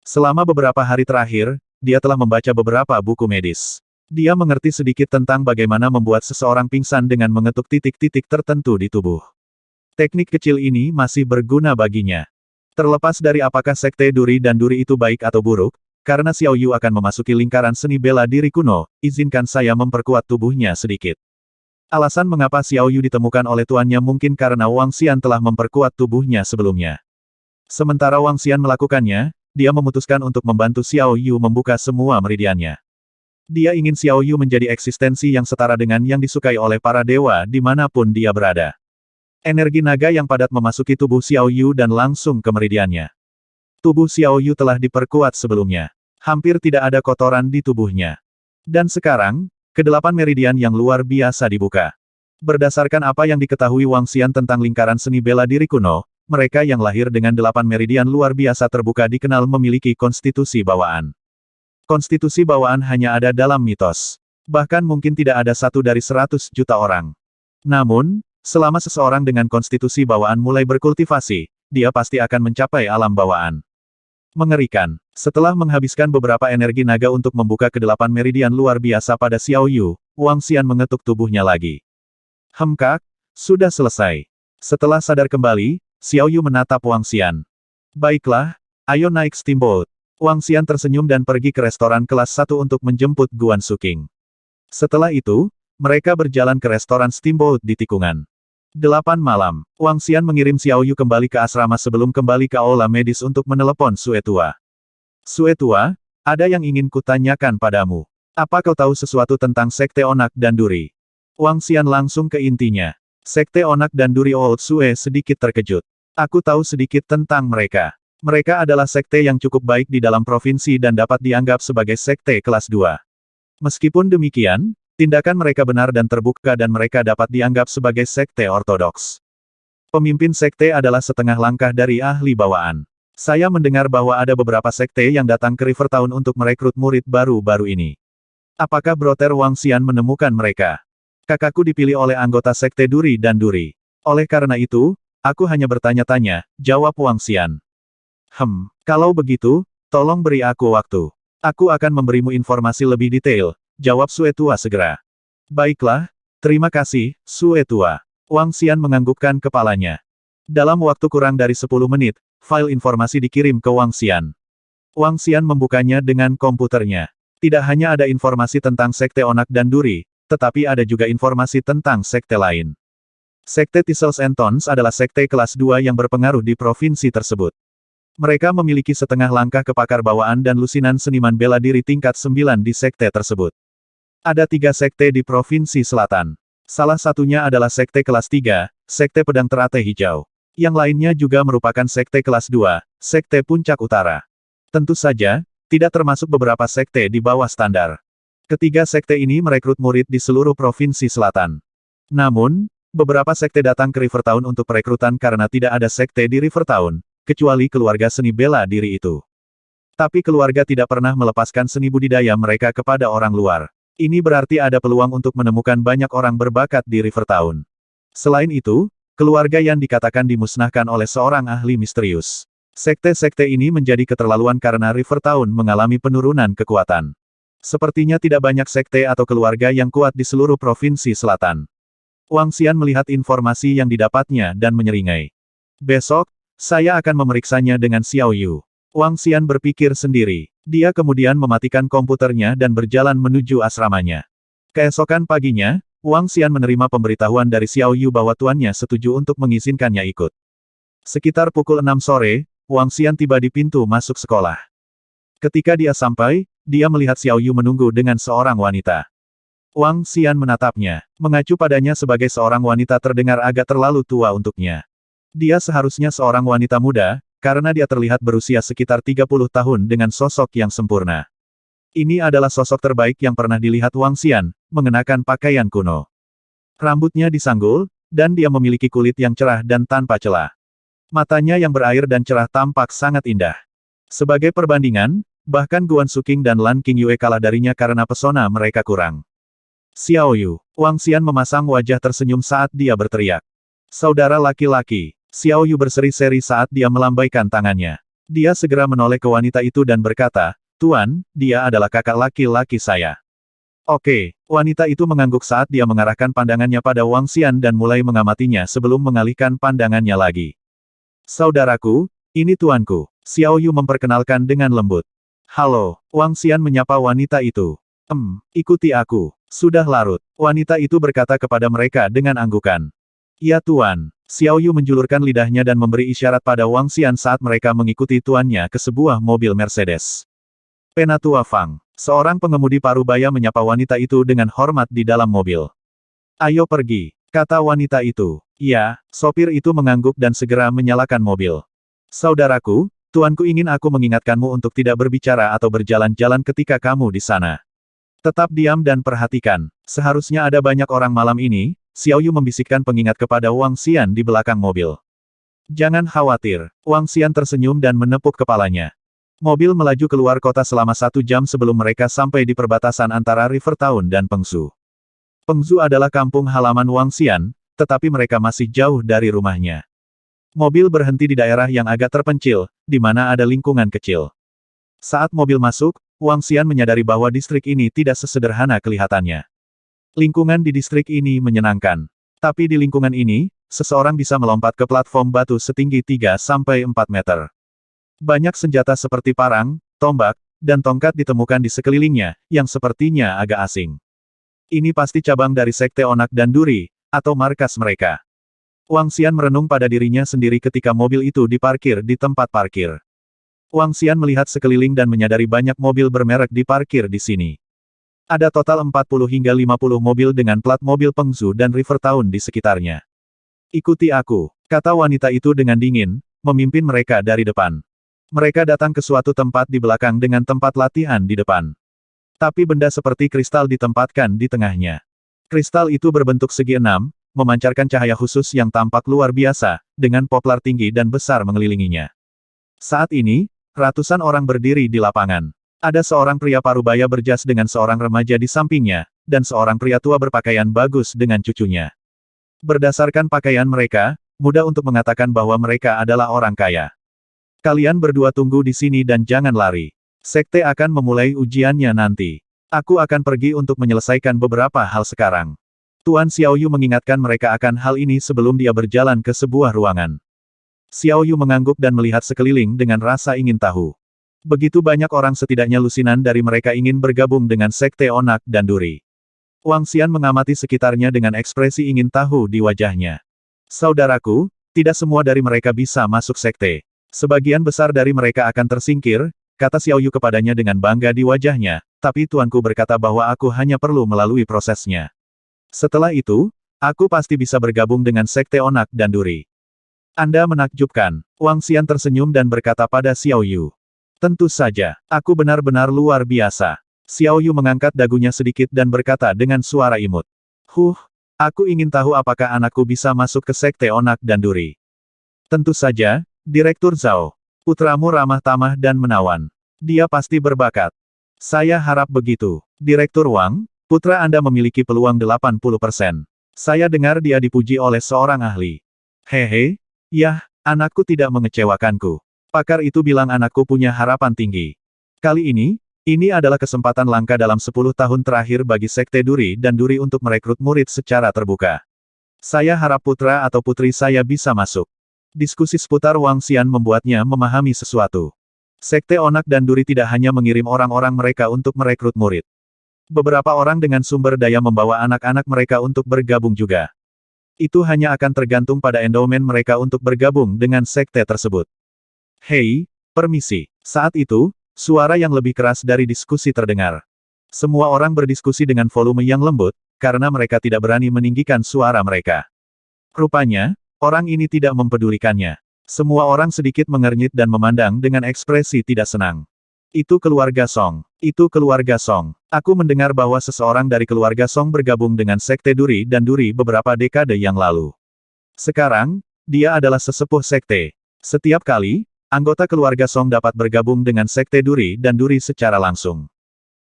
Selama beberapa hari terakhir, dia telah membaca beberapa buku medis. Dia mengerti sedikit tentang bagaimana membuat seseorang pingsan dengan mengetuk titik-titik tertentu di tubuh. Teknik kecil ini masih berguna baginya. Terlepas dari apakah sekte duri dan duri itu baik atau buruk, karena Xiao Yu akan memasuki lingkaran seni bela diri kuno, izinkan saya memperkuat tubuhnya sedikit. Alasan mengapa Xiao Yu ditemukan oleh tuannya mungkin karena Wang Xian telah memperkuat tubuhnya sebelumnya. Sementara Wang Xian melakukannya, dia memutuskan untuk membantu Xiao Yu membuka semua meridiannya. Dia ingin Xiao Yu menjadi eksistensi yang setara dengan yang disukai oleh para dewa dimanapun dia berada. Energi naga yang padat memasuki tubuh Xiao Yu dan langsung ke meridiannya. Tubuh Xiao Yu telah diperkuat sebelumnya. Hampir tidak ada kotoran di tubuhnya. Dan sekarang, ke-8 meridian yang luar biasa dibuka. Berdasarkan apa yang diketahui Wang Xian tentang lingkaran seni bela diri kuno, mereka yang lahir dengan 8 meridian luar biasa terbuka dikenal memiliki konstitusi bawaan. Konstitusi bawaan hanya ada dalam mitos. Bahkan mungkin tidak ada satu dari 100 juta orang. Namun, selama seseorang dengan konstitusi bawaan mulai berkultivasi, dia pasti akan mencapai alam bawaan. Mengerikan. Setelah menghabiskan beberapa energi naga untuk membuka ke-8 meridian luar biasa pada Xiao Yu, Wang Xian mengetuk tubuhnya lagi. Kak, sudah selesai. Setelah sadar kembali, Xiao Yu menatap Wang Xian. Baiklah, ayo naik steamboat. Wang Xian tersenyum dan pergi ke restoran kelas 1 untuk menjemput Guan Suking. Setelah itu, Mereka berjalan ke restoran Steamboat di tikungan. 8 malam, Wang Xian mengirim Xiao Yu kembali ke asrama sebelum kembali ke aula medis untuk menelepon Sue Tua. Sue Tua, ada yang ingin kutanyakan padamu. Apa kau tahu sesuatu tentang Sekte Onak dan Duri? Wang Xian langsung ke intinya. Sekte Onak dan Duri Old Sue sedikit terkejut. Aku tahu sedikit tentang mereka. Mereka adalah sekte yang cukup baik di dalam provinsi dan dapat dianggap sebagai sekte kelas 2. Meskipun demikian, tindakan mereka benar dan terbuka dan mereka dapat dianggap sebagai sekte ortodoks. Pemimpin sekte adalah setengah langkah dari ahli bawaan. Saya mendengar bahwa ada beberapa sekte yang datang ke Rivertown untuk merekrut murid baru-baru ini. Apakah Brother Wang Xian menemukan mereka? Kakakku dipilih oleh anggota sekte Duri dan Duri. Oleh karena itu, aku hanya bertanya-tanya, jawab Wang Xian. Kalau begitu, tolong beri aku waktu. Aku akan memberimu informasi lebih detail, jawab Sue Tua segera. Baiklah, terima kasih, Sue Tua. Wang Xian menganggukkan kepalanya. Dalam waktu kurang dari 10 menit, file informasi dikirim ke Wang Xian. Wang Xian membukanya dengan komputernya. Tidak hanya ada informasi tentang Sekte Onak dan Duri, tetapi ada juga informasi tentang sekte lain. Sekte Thistles and Thorns adalah sekte kelas 2 yang berpengaruh di provinsi tersebut. Mereka memiliki setengah langkah kepakar bawaan dan lusinan seniman bela diri tingkat 9 di sekte tersebut. Ada 3 sekte di Provinsi Selatan. Salah satunya adalah sekte kelas 3, Sekte Pedang Teratai Hijau. Yang lainnya juga merupakan sekte kelas 2, Sekte Puncak Utara. Tentu saja, tidak termasuk beberapa sekte di bawah standar. Ketiga sekte ini merekrut murid di seluruh Provinsi Selatan. Namun, beberapa sekte datang ke Rivertown untuk perekrutan karena tidak ada sekte di Rivertown, kecuali keluarga seni bela diri itu. Tapi keluarga tidak pernah melepaskan seni budidaya mereka kepada orang luar. Ini berarti ada peluang untuk menemukan banyak orang berbakat di Rivertown. Selain itu, keluarga yang dikatakan dimusnahkan oleh seorang ahli misterius. Sekte-sekte ini menjadi keterlaluan karena Rivertown mengalami penurunan kekuatan. Sepertinya tidak banyak sekte atau keluarga yang kuat di seluruh Provinsi Selatan. Wang Xian melihat informasi yang didapatnya dan menyeringai. Besok, saya akan memeriksanya dengan Xiao Yu. Wang Xian berpikir sendiri. Dia kemudian mematikan komputernya dan berjalan menuju asramanya. Keesokan paginya, Wang Xian menerima pemberitahuan dari Xiao Yu bahwa tuannya setuju untuk mengizinkannya ikut. Sekitar pukul 6 sore, Wang Xian tiba di pintu masuk sekolah. Ketika dia sampai, dia melihat Xiao Yu menunggu dengan seorang wanita. Wang Xian menatapnya. Mengacu padanya sebagai seorang wanita terdengar agak terlalu tua untuknya. Dia seharusnya seorang wanita muda, karena dia terlihat berusia sekitar 30 tahun dengan sosok yang sempurna. Ini adalah sosok terbaik yang pernah dilihat Wang Xian, mengenakan pakaian kuno. Rambutnya disanggul, dan dia memiliki kulit yang cerah dan tanpa celah. Matanya yang berair dan cerah tampak sangat indah. Sebagai perbandingan, bahkan Guan Suking dan Lan Qingyue kalah darinya karena pesona mereka kurang. Xiao Yu, Wang Xian memasang wajah tersenyum saat dia berteriak. Saudara laki-laki. Xiao Yu berseri-seri saat dia melambaikan tangannya. Dia segera menoleh ke wanita itu dan berkata, Tuan, dia adalah kakak laki-laki saya. Oke, wanita itu mengangguk saat dia mengarahkan pandangannya pada Wang Xian dan mulai mengamatinya sebelum mengalihkan pandangannya lagi. Saudaraku, ini tuanku. Xiao Yu memperkenalkan dengan lembut. Halo, Wang Xian menyapa wanita itu. Ikuti aku. Sudah larut. Wanita itu berkata kepada mereka dengan anggukan. Ya tuan. Xiao Yu menjulurkan lidahnya dan memberi isyarat pada Wang Xian saat mereka mengikuti tuannya ke sebuah mobil Mercedes. Penatua Fang. Seorang pengemudi parubaya menyapa wanita itu dengan hormat di dalam mobil. Ayo pergi, kata wanita itu. Ya, sopir itu mengangguk dan segera menyalakan mobil. Saudaraku, tuanku ingin aku mengingatkanmu untuk tidak berbicara atau berjalan-jalan ketika kamu di sana. Tetap diam dan perhatikan. Seharusnya ada banyak orang malam ini. Xiao Yu membisikkan pengingat kepada Wang Xian di belakang mobil. Jangan khawatir. Wang Xian tersenyum dan menepuk kepalanya. Mobil melaju keluar kota selama 1 jam sebelum mereka sampai di perbatasan antara Rivertown dan Pengzu. Pengzu adalah kampung halaman Wang Xian, tetapi mereka masih jauh dari rumahnya. Mobil berhenti di daerah yang agak terpencil, di mana ada lingkungan kecil. Saat mobil masuk, Wang Xian menyadari bahwa distrik ini tidak sesederhana kelihatannya. Lingkungan di distrik ini menyenangkan. Tapi di lingkungan ini, seseorang bisa melompat ke platform batu setinggi 3-4 meter. Banyak senjata seperti parang, tombak, dan tongkat ditemukan di sekelilingnya, yang sepertinya agak asing. Ini pasti cabang dari Sekte Onak dan Duri, atau markas mereka. Wang Xian merenung pada dirinya sendiri ketika mobil itu diparkir di tempat parkir. Wang Xian melihat sekeliling dan menyadari banyak mobil bermerek diparkir di sini. Ada total 40 hingga 50 mobil dengan plat mobil Pengzu dan River Town di sekitarnya. Ikuti aku, kata wanita itu dengan dingin, memimpin mereka dari depan. Mereka datang ke suatu tempat di belakang dengan tempat latihan di depan. Tapi benda seperti kristal ditempatkan di tengahnya. Kristal itu berbentuk segi enam, memancarkan cahaya khusus yang tampak luar biasa, dengan poplar tinggi dan besar mengelilinginya. Saat ini, ratusan orang berdiri di lapangan. Ada seorang pria parubaya berjas dengan seorang remaja di sampingnya, dan seorang pria tua berpakaian bagus dengan cucunya. Berdasarkan pakaian mereka, mudah untuk mengatakan bahwa mereka adalah orang kaya. Kalian berdua tunggu di sini dan jangan lari. Sekte akan memulai ujiannya nanti. Aku akan pergi untuk menyelesaikan beberapa hal sekarang. Tuan Xiaoyu mengingatkan mereka akan hal ini sebelum dia berjalan ke sebuah ruangan. Xiaoyu mengangguk dan melihat sekeliling dengan rasa ingin tahu. Begitu banyak orang, setidaknya lusinan dari mereka ingin bergabung dengan Sekte Onak dan Duri. Wang Xian mengamati sekitarnya dengan ekspresi ingin tahu di wajahnya. Saudaraku, tidak semua dari mereka bisa masuk sekte. Sebagian besar dari mereka akan tersingkir, kata Xiaoyu kepadanya dengan bangga di wajahnya, tapi tuanku berkata bahwa aku hanya perlu melalui prosesnya. Setelah itu, aku pasti bisa bergabung dengan Sekte Onak dan Duri. Anda menakjubkan. Wang Xian tersenyum dan berkata pada Xiaoyu. Tentu saja, aku benar-benar luar biasa. Xiaoyu mengangkat dagunya sedikit dan berkata dengan suara imut. Aku ingin tahu apakah anakku bisa masuk ke Sekte Onak dan Duri. Tentu saja, Direktur Zhao. Putramu ramah tamah dan menawan. Dia pasti berbakat. Saya harap begitu. Direktur Wang, putra Anda memiliki peluang 80%. Saya dengar dia dipuji oleh seorang ahli. Hehe, yah, anakku tidak mengecewakanku. Pakar itu bilang anakku punya harapan tinggi. Kali ini adalah kesempatan langka dalam 10 tahun terakhir bagi Sekte Duri dan Duri untuk merekrut murid secara terbuka. Saya harap putra atau putri saya bisa masuk. Diskusi seputar Wang Xian membuatnya memahami sesuatu. Sekte Onak dan Duri tidak hanya mengirim orang-orang mereka untuk merekrut murid. Beberapa orang dengan sumber daya membawa anak-anak mereka untuk bergabung juga. Itu hanya akan tergantung pada endowment mereka untuk bergabung dengan sekte tersebut. Hei, permisi. Saat itu, suara yang lebih keras dari diskusi terdengar. Semua orang berdiskusi dengan volume yang lembut, karena mereka tidak berani meninggikan suara mereka. Rupanya, orang ini tidak mempedulikannya. Semua orang sedikit mengernyit dan memandang dengan ekspresi tidak senang. Itu keluarga Song. Itu keluarga Song. Aku mendengar bahwa seseorang dari keluarga Song bergabung dengan Sekte Duri dan Duri beberapa dekade yang lalu. Sekarang, dia adalah sesepuh sekte. Setiap kali, anggota keluarga Song dapat bergabung dengan Sekte Duri dan Duri secara langsung.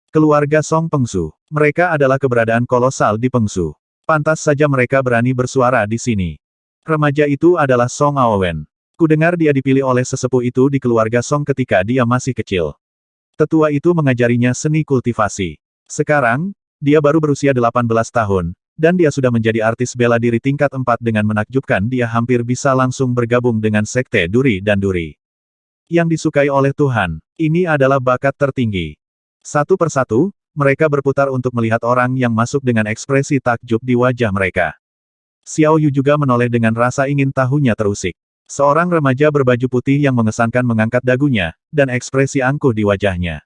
Keluarga Song Pengzu. Mereka adalah keberadaan kolosal di Pengzu. Pantas saja mereka berani bersuara di sini. Remaja itu adalah Song Aowen. Kudengar dia dipilih oleh sesepuh itu di keluarga Song ketika dia masih kecil. Tetua itu mengajarinya seni kultivasi. Sekarang, dia baru berusia 18 tahun, dan dia sudah menjadi artis bela diri tingkat 4 dengan menakjubkan. Dia hampir bisa langsung bergabung dengan Sekte Duri dan Duri. Yang disukai oleh Tuhan, ini adalah bakat tertinggi. Satu persatu, mereka berputar untuk melihat orang yang masuk dengan ekspresi takjub di wajah mereka. Xiaoyu juga menoleh dengan rasa ingin tahunya terusik. Seorang remaja berbaju putih yang mengesankan mengangkat dagunya, dan ekspresi angkuh di wajahnya.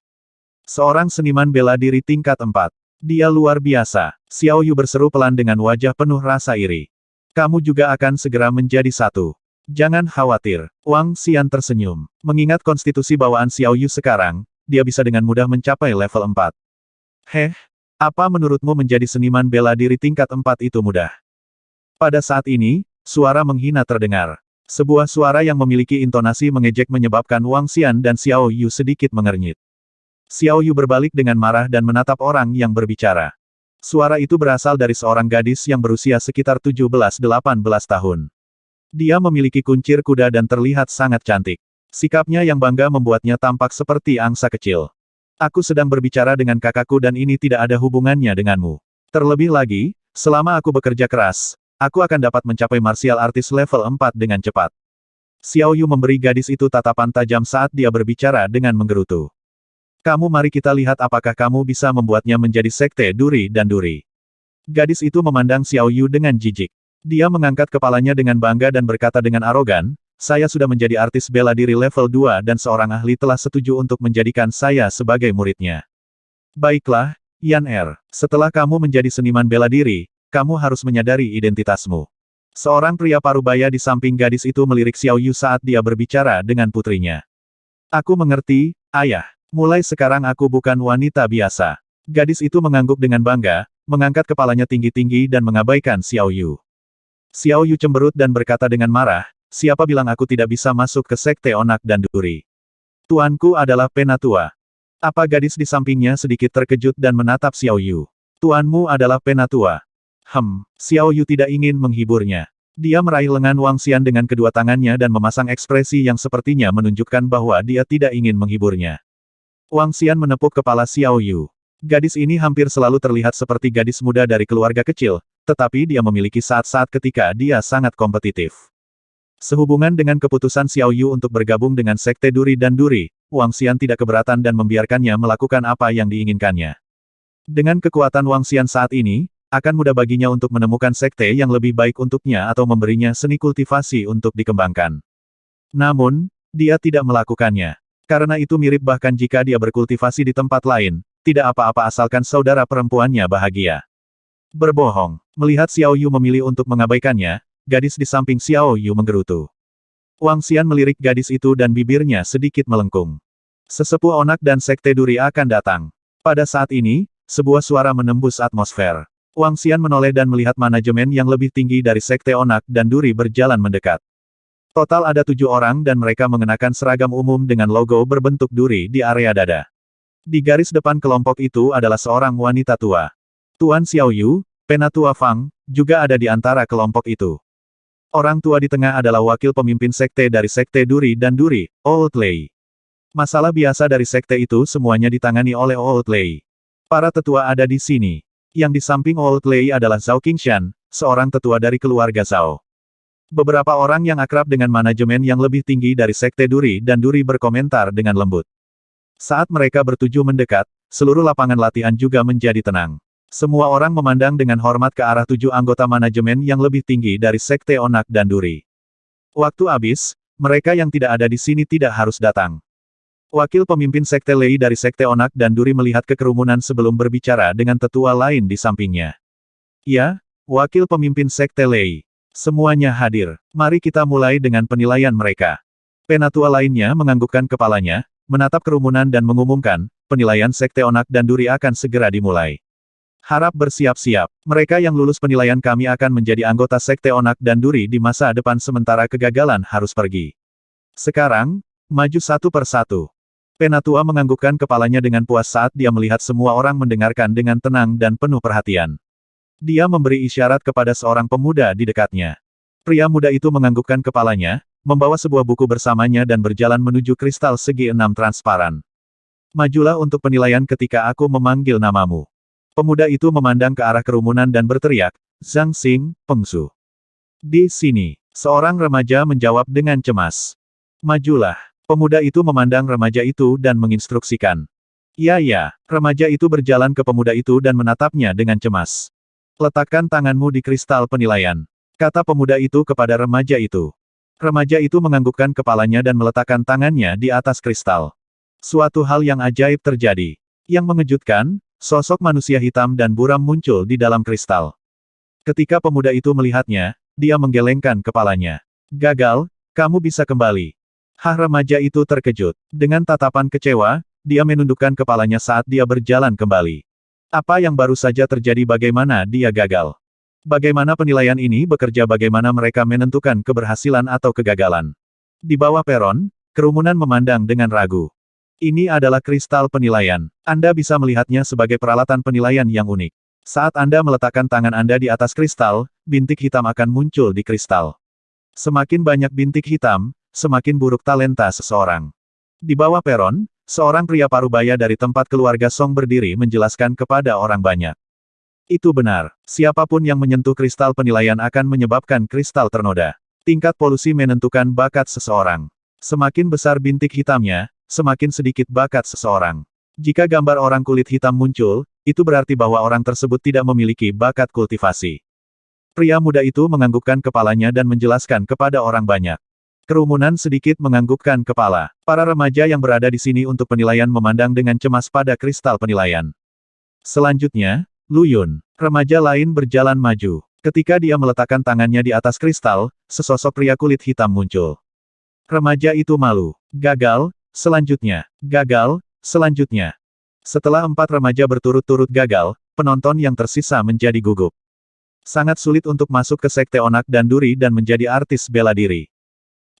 Seorang seniman bela diri tingkat 4. Dia luar biasa. Xiaoyu berseru pelan dengan wajah penuh rasa iri. Kamu juga akan segera menjadi satu. Jangan khawatir. Wang Xian tersenyum. Mengingat konstitusi bawaan Xiaoyu sekarang, dia bisa dengan mudah mencapai level 4. Apa menurutmu menjadi seniman bela diri tingkat 4 itu mudah? Pada saat ini, suara menghina terdengar. Sebuah suara yang memiliki intonasi mengejek menyebabkan Wang Xian dan Xiaoyu sedikit mengernyit. Xiaoyu berbalik dengan marah dan menatap orang yang berbicara. Suara itu berasal dari seorang gadis yang berusia sekitar 17-18 tahun. Dia memiliki kuncir kuda dan terlihat sangat cantik. Sikapnya yang bangga membuatnya tampak seperti angsa kecil. Aku sedang berbicara dengan kakakku dan ini tidak ada hubungannya denganmu. Terlebih lagi, selama aku bekerja keras, aku akan dapat mencapai martial artis level 4 dengan cepat. Xiaoyu memberi gadis itu tatapan tajam saat dia berbicara dengan menggerutu. Mari kita lihat apakah kamu bisa membuatnya menjadi Sekte Duri dan Duri. Gadis itu memandang Xiao Yu dengan jijik. Dia mengangkat kepalanya dengan bangga dan berkata dengan arogan, saya sudah menjadi artis bela diri level 2 dan seorang ahli telah setuju untuk menjadikan saya sebagai muridnya. Baiklah, Yan Er, setelah kamu menjadi seniman bela diri, kamu harus menyadari identitasmu. Seorang pria parubaya di samping gadis itu melirik Xiao Yu saat dia berbicara dengan putrinya. Aku mengerti, ayah. Mulai sekarang aku bukan wanita biasa. Gadis itu mengangguk dengan bangga, mengangkat kepalanya tinggi-tinggi dan mengabaikan Xiao Yu. Xiao Yu cemberut dan berkata dengan marah, siapa bilang aku tidak bisa masuk ke Sekte Onak dan Duri? Tuanku adalah Penatua. Apa gadis di sampingnya sedikit terkejut dan menatap Xiao Yu. Tuanmu adalah Penatua. Xiao Yu tidak ingin menghiburnya. Dia meraih lengan Wang Xian dengan kedua tangannya dan memasang ekspresi yang sepertinya menunjukkan bahwa dia tidak ingin menghiburnya. Wang Xian menepuk kepala Xiao Yu. Gadis ini hampir selalu terlihat seperti gadis muda dari keluarga kecil, tetapi dia memiliki saat-saat ketika dia sangat kompetitif. Sehubungan dengan keputusan Xiao Yu untuk bergabung dengan Sekte Duri dan Duri, Wang Xian tidak keberatan dan membiarkannya melakukan apa yang diinginkannya. Dengan kekuatan Wang Xian saat ini, akan mudah baginya untuk menemukan sekte yang lebih baik untuknya atau memberinya seni kultivasi untuk dikembangkan. Namun, dia tidak melakukannya. Karena itu mirip bahkan jika dia berkultivasi di tempat lain, tidak apa-apa asalkan saudara perempuannya bahagia. Berbohong. Melihat Xiao Yu memilih untuk mengabaikannya, gadis di samping Xiao Yu menggerutu. Wang Xian melirik gadis itu dan bibirnya sedikit melengkung. Sesepuh Onak dan Sekte Duri akan datang. Pada saat ini, sebuah suara menembus atmosfer. Wang Xian menoleh dan melihat manajemen yang lebih tinggi dari Sekte Onak dan Duri berjalan mendekat. Total ada 7 orang dan mereka mengenakan seragam umum dengan logo berbentuk duri di area dada. Di garis depan kelompok itu adalah seorang wanita tua. Tuan Xiao Yu, Penatua Fang, juga ada di antara kelompok itu. Orang tua di tengah adalah wakil pemimpin sekte dari Sekte Duri dan Duri, Old Lei. Masalah biasa dari sekte itu semuanya ditangani oleh Old Lei. Para tetua ada di sini. Yang di samping Old Lei adalah Zhao Qingshan, seorang tetua dari keluarga Zhao. Beberapa orang yang akrab dengan manajemen yang lebih tinggi dari Sekte Duri dan Duri berkomentar dengan lembut. Saat mereka bertuju mendekat, seluruh lapangan latihan juga menjadi tenang. Semua orang memandang dengan hormat ke arah 7 anggota manajemen yang lebih tinggi dari Sekte Onak dan Duri. Waktu habis, mereka yang tidak ada di sini tidak harus datang. Wakil pemimpin Sekte Lei dari Sekte Onak dan Duri melihat kekerumunan sebelum berbicara dengan tetua lain di sampingnya. Ya, wakil pemimpin Sekte Lei. Semuanya hadir. Mari kita mulai dengan penilaian mereka. Penatua lainnya menganggukkan kepalanya, menatap kerumunan dan mengumumkan, penilaian Sekte Onak dan Duri akan segera dimulai. Harap bersiap-siap. Mereka yang lulus penilaian kami akan menjadi anggota Sekte Onak dan Duri di masa depan sementara kegagalan harus pergi. Sekarang, maju satu persatu. Penatua menganggukkan kepalanya dengan puas saat dia melihat semua orang mendengarkan dengan tenang dan penuh perhatian. Dia memberi isyarat kepada seorang pemuda di dekatnya. Pria muda itu menganggukkan kepalanya, membawa sebuah buku bersamanya dan berjalan menuju kristal segi 6 transparan. Majulah untuk penilaian ketika aku memanggil namamu. Pemuda itu memandang ke arah kerumunan dan berteriak, Zhang Xing, Pengsu. Di sini, seorang remaja menjawab dengan cemas. Majulah. Pemuda itu memandang remaja itu dan menginstruksikan. Ya, remaja itu berjalan ke pemuda itu dan menatapnya dengan cemas. Letakkan tanganmu di kristal penilaian, kata pemuda itu kepada remaja itu. Remaja itu menganggukkan kepalanya dan meletakkan tangannya di atas kristal. Suatu hal yang ajaib terjadi. Yang mengejutkan, sosok manusia hitam dan buram muncul di dalam kristal. Ketika pemuda itu melihatnya, dia menggelengkan kepalanya. Gagal, kamu bisa kembali. Remaja itu terkejut. Dengan tatapan kecewa, dia menundukkan kepalanya saat dia berjalan kembali. Apa yang baru saja terjadi, bagaimana dia gagal? Bagaimana penilaian ini bekerja, bagaimana mereka menentukan keberhasilan atau kegagalan? Di bawah peron, kerumunan memandang dengan ragu. Ini adalah kristal penilaian. Anda bisa melihatnya sebagai peralatan penilaian yang unik. Saat Anda meletakkan tangan Anda di atas kristal, bintik hitam akan muncul di kristal. Semakin banyak bintik hitam, semakin buruk talenta seseorang. Di bawah peron, seorang pria parubaya dari tempat keluarga Song berdiri menjelaskan kepada orang banyak. Itu benar. Siapapun yang menyentuh kristal penilaian akan menyebabkan kristal ternoda. Tingkat polusi menentukan bakat seseorang. Semakin besar bintik hitamnya, semakin sedikit bakat seseorang. Jika gambar orang kulit hitam muncul, itu berarti bahwa orang tersebut tidak memiliki bakat kultivasi. Pria muda itu menganggukkan kepalanya dan menjelaskan kepada orang banyak. Kerumunan sedikit menganggukkan kepala. Para remaja yang berada di sini untuk penilaian memandang dengan cemas pada kristal penilaian. Selanjutnya, Lu Yun, remaja lain berjalan maju. Ketika dia meletakkan tangannya di atas kristal, sesosok pria kulit hitam muncul. Remaja itu malu. Gagal, selanjutnya. Gagal, selanjutnya. Setelah 4 remaja berturut-turut gagal, penonton yang tersisa menjadi gugup. Sangat sulit untuk masuk ke sekte onak dan duri dan menjadi artis bela diri.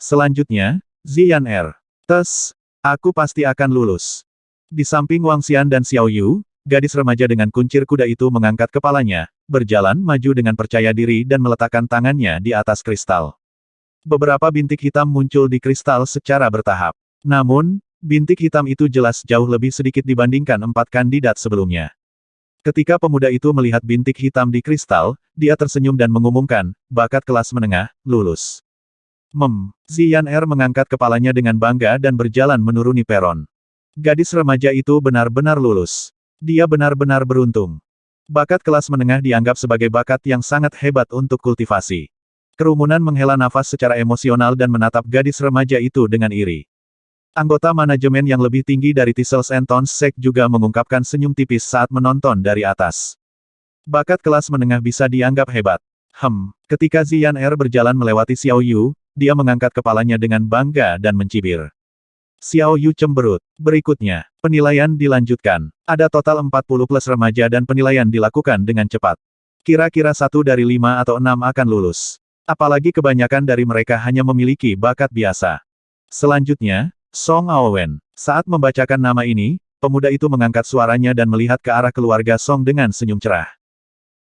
Selanjutnya, Ziyan Er. Tes, aku pasti akan lulus. Di samping Wang Xian dan Xiao Yu, gadis remaja dengan kuncir kuda itu mengangkat kepalanya, berjalan maju dengan percaya diri dan meletakkan tangannya di atas kristal. Beberapa bintik hitam muncul di kristal secara bertahap. Namun, bintik hitam itu jelas jauh lebih sedikit dibandingkan 4 kandidat sebelumnya. Ketika pemuda itu melihat bintik hitam di kristal, dia tersenyum dan mengumumkan, bakat kelas menengah, lulus. Ziyan Er mengangkat kepalanya dengan bangga dan berjalan menuruni peron. Gadis remaja itu benar-benar lulus. Dia benar-benar beruntung. Bakat kelas menengah dianggap sebagai bakat yang sangat hebat untuk kultivasi. Kerumunan menghela nafas secara emosional dan menatap gadis remaja itu dengan iri. Anggota manajemen yang lebih tinggi dari Thistles and Thorns Sect juga mengungkapkan senyum tipis saat menonton dari atas. Bakat kelas menengah bisa dianggap hebat. Ketika Ziyan Er berjalan melewati Xiao Yu, dia mengangkat kepalanya dengan bangga dan mencibir. Xiao Yu cemberut. Berikutnya, penilaian dilanjutkan. Ada total 40 plus remaja dan penilaian dilakukan dengan cepat. Kira-kira 1 dari 5 atau 6 akan lulus. Apalagi kebanyakan dari mereka hanya memiliki bakat biasa. Selanjutnya, Song Aowen. Saat membacakan nama ini, pemuda itu mengangkat suaranya dan melihat ke arah keluarga Song dengan senyum cerah.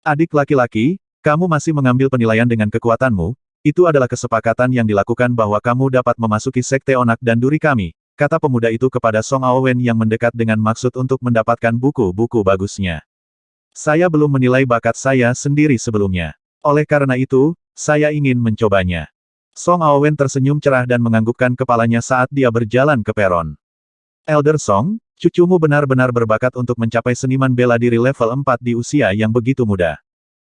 Adik laki-laki, kamu masih mengambil penilaian dengan kekuatanmu. Itu adalah kesepakatan yang dilakukan bahwa kamu dapat memasuki sekte onak dan duri kami, kata pemuda itu kepada Song Aowen yang mendekat dengan maksud untuk mendapatkan buku-buku bagusnya. Saya belum menilai bakat saya sendiri sebelumnya. Oleh karena itu, saya ingin mencobanya. Song Aowen tersenyum cerah dan menganggukkan kepalanya saat dia berjalan ke peron. Elder Song, cucumu benar-benar berbakat untuk mencapai seniman bela diri level 4 di usia yang begitu muda.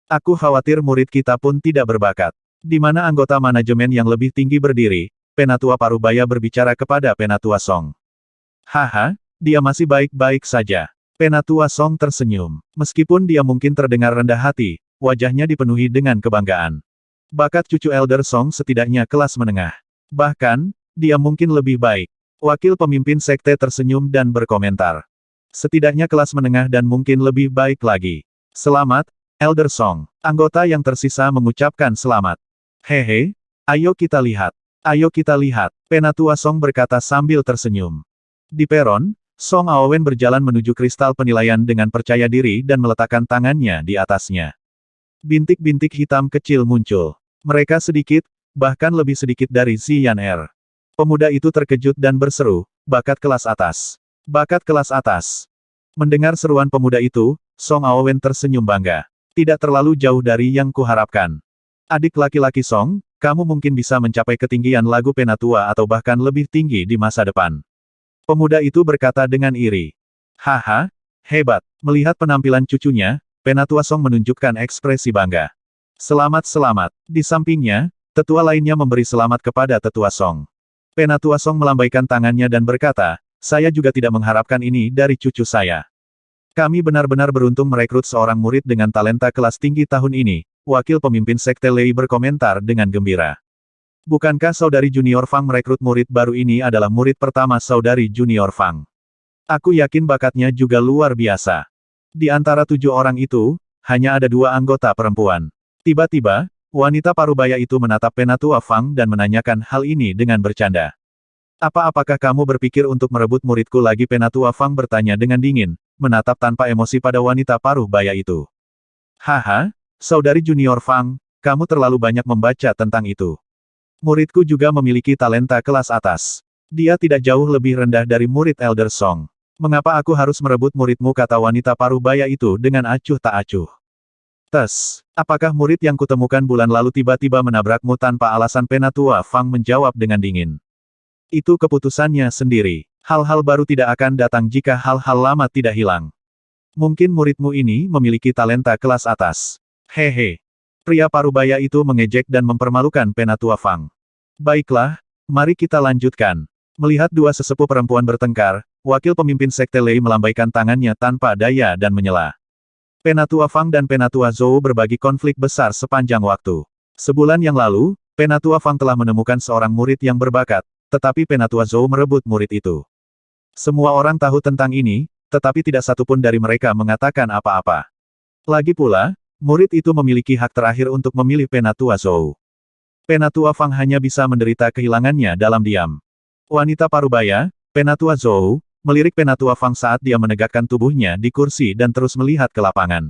Aku khawatir murid kita pun tidak berbakat. Di mana anggota manajemen yang lebih tinggi berdiri, Penatua Parubaya berbicara kepada Penatua Song. Haha, dia masih baik-baik saja. Penatua Song tersenyum. Meskipun dia mungkin terdengar rendah hati, wajahnya dipenuhi dengan kebanggaan. Bakat cucu Elder Song setidaknya kelas menengah. Bahkan, dia mungkin lebih baik. Wakil pemimpin sekte tersenyum dan berkomentar. Setidaknya kelas menengah dan mungkin lebih baik lagi. Selamat, Elder Song. Anggota yang tersisa mengucapkan selamat. Hehe, ayo kita lihat. Ayo kita lihat, Penatua Song berkata sambil tersenyum. Di peron, Song Aowen berjalan menuju kristal penilaian dengan percaya diri dan meletakkan tangannya di atasnya. Bintik-bintik hitam kecil muncul. Mereka sedikit, bahkan lebih sedikit dari Ziyan Er. Pemuda itu terkejut dan berseru, bakat kelas atas. Bakat kelas atas. Mendengar seruan pemuda itu, Song Aowen tersenyum bangga. Tidak terlalu jauh dari yang kuharapkan. Adik laki-laki Song, kamu mungkin bisa mencapai ketinggian lagu Penatua atau bahkan lebih tinggi di masa depan. Pemuda itu berkata dengan iri. Haha, hebat. Melihat penampilan cucunya, Penatua Song menunjukkan ekspresi bangga. Selamat-selamat. Di sampingnya, tetua lainnya memberi selamat kepada tetua Song. Penatua Song melambaikan tangannya dan berkata, saya juga tidak mengharapkan ini dari cucu saya. Kami benar-benar beruntung merekrut seorang murid dengan talenta kelas tinggi tahun ini. Wakil pemimpin sekte Lei berkomentar dengan gembira. Bukankah saudari Junior Fang merekrut murid baru ini adalah murid pertama saudari Junior Fang? Aku yakin bakatnya juga luar biasa. Di antara 7 orang itu, hanya ada 2 anggota perempuan. Tiba-tiba, wanita parubaya itu menatap Penatua Fang dan menanyakan hal ini dengan bercanda. Apakah kamu berpikir untuk merebut muridku lagi? Penatua Fang bertanya dengan dingin, menatap tanpa emosi pada wanita parubaya itu. Haha. Saudari Junior Fang, kamu terlalu banyak membaca tentang itu. Muridku juga memiliki talenta kelas atas. Dia tidak jauh lebih rendah dari murid Elder Song. Mengapa aku harus merebut muridmu? Kata wanita parubaya itu dengan acuh tak acuh. Tes, apakah murid yang kutemukan bulan lalu tiba-tiba menabrakmu tanpa alasan? Penatua Fang menjawab dengan dingin. Itu keputusannya sendiri. Hal-hal baru tidak akan datang jika hal-hal lama tidak hilang. Mungkin muridmu ini memiliki talenta kelas atas. Hehe. Pria parubaya itu mengejek dan mempermalukan Penatua Fang. Baiklah, mari kita lanjutkan. Melihat dua sesepuh perempuan bertengkar, wakil pemimpin Sekte Lei melambaikan tangannya tanpa daya dan menyela. Penatua Fang dan Penatua Zhou berbagi konflik besar sepanjang waktu. Sebulan yang lalu, Penatua Fang telah menemukan seorang murid yang berbakat, tetapi Penatua Zhou merebut murid itu. Semua orang tahu tentang ini, tetapi tidak satupun dari mereka mengatakan apa-apa. Lagi pula, murid itu memiliki hak terakhir untuk memilih Penatua Zhou. Penatua Fang hanya bisa menderita kehilangannya dalam diam. Wanita parubaya, Penatua Zhou, melirik Penatua Fang saat dia menegakkan tubuhnya di kursi dan terus melihat ke lapangan.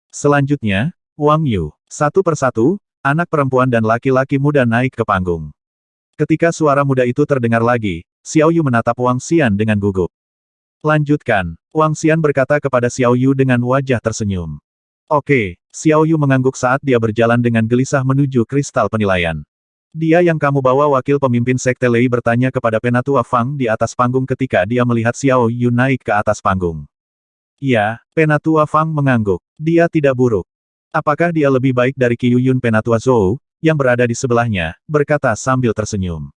Selanjutnya, Wang Yu. Satu persatu, anak perempuan dan laki-laki muda naik ke panggung. Ketika suara muda itu terdengar lagi, Xiao Yu menatap Wang Xian dengan gugup. Lanjutkan, Wang Xian berkata kepada Xiao Yu dengan wajah tersenyum. Oke, Xiao Yu mengangguk saat dia berjalan dengan gelisah menuju kristal penilaian. Dia yang kamu bawa wakil pemimpin Sekte Lei bertanya kepada Penatua Fang di atas panggung ketika dia melihat Xiao Yu naik ke atas panggung. Ya, Penatua Fang mengangguk. Dia tidak buruk. Apakah dia lebih baik dari Qi Yun? Penatua Zhou, yang berada di sebelahnya, berkata sambil tersenyum.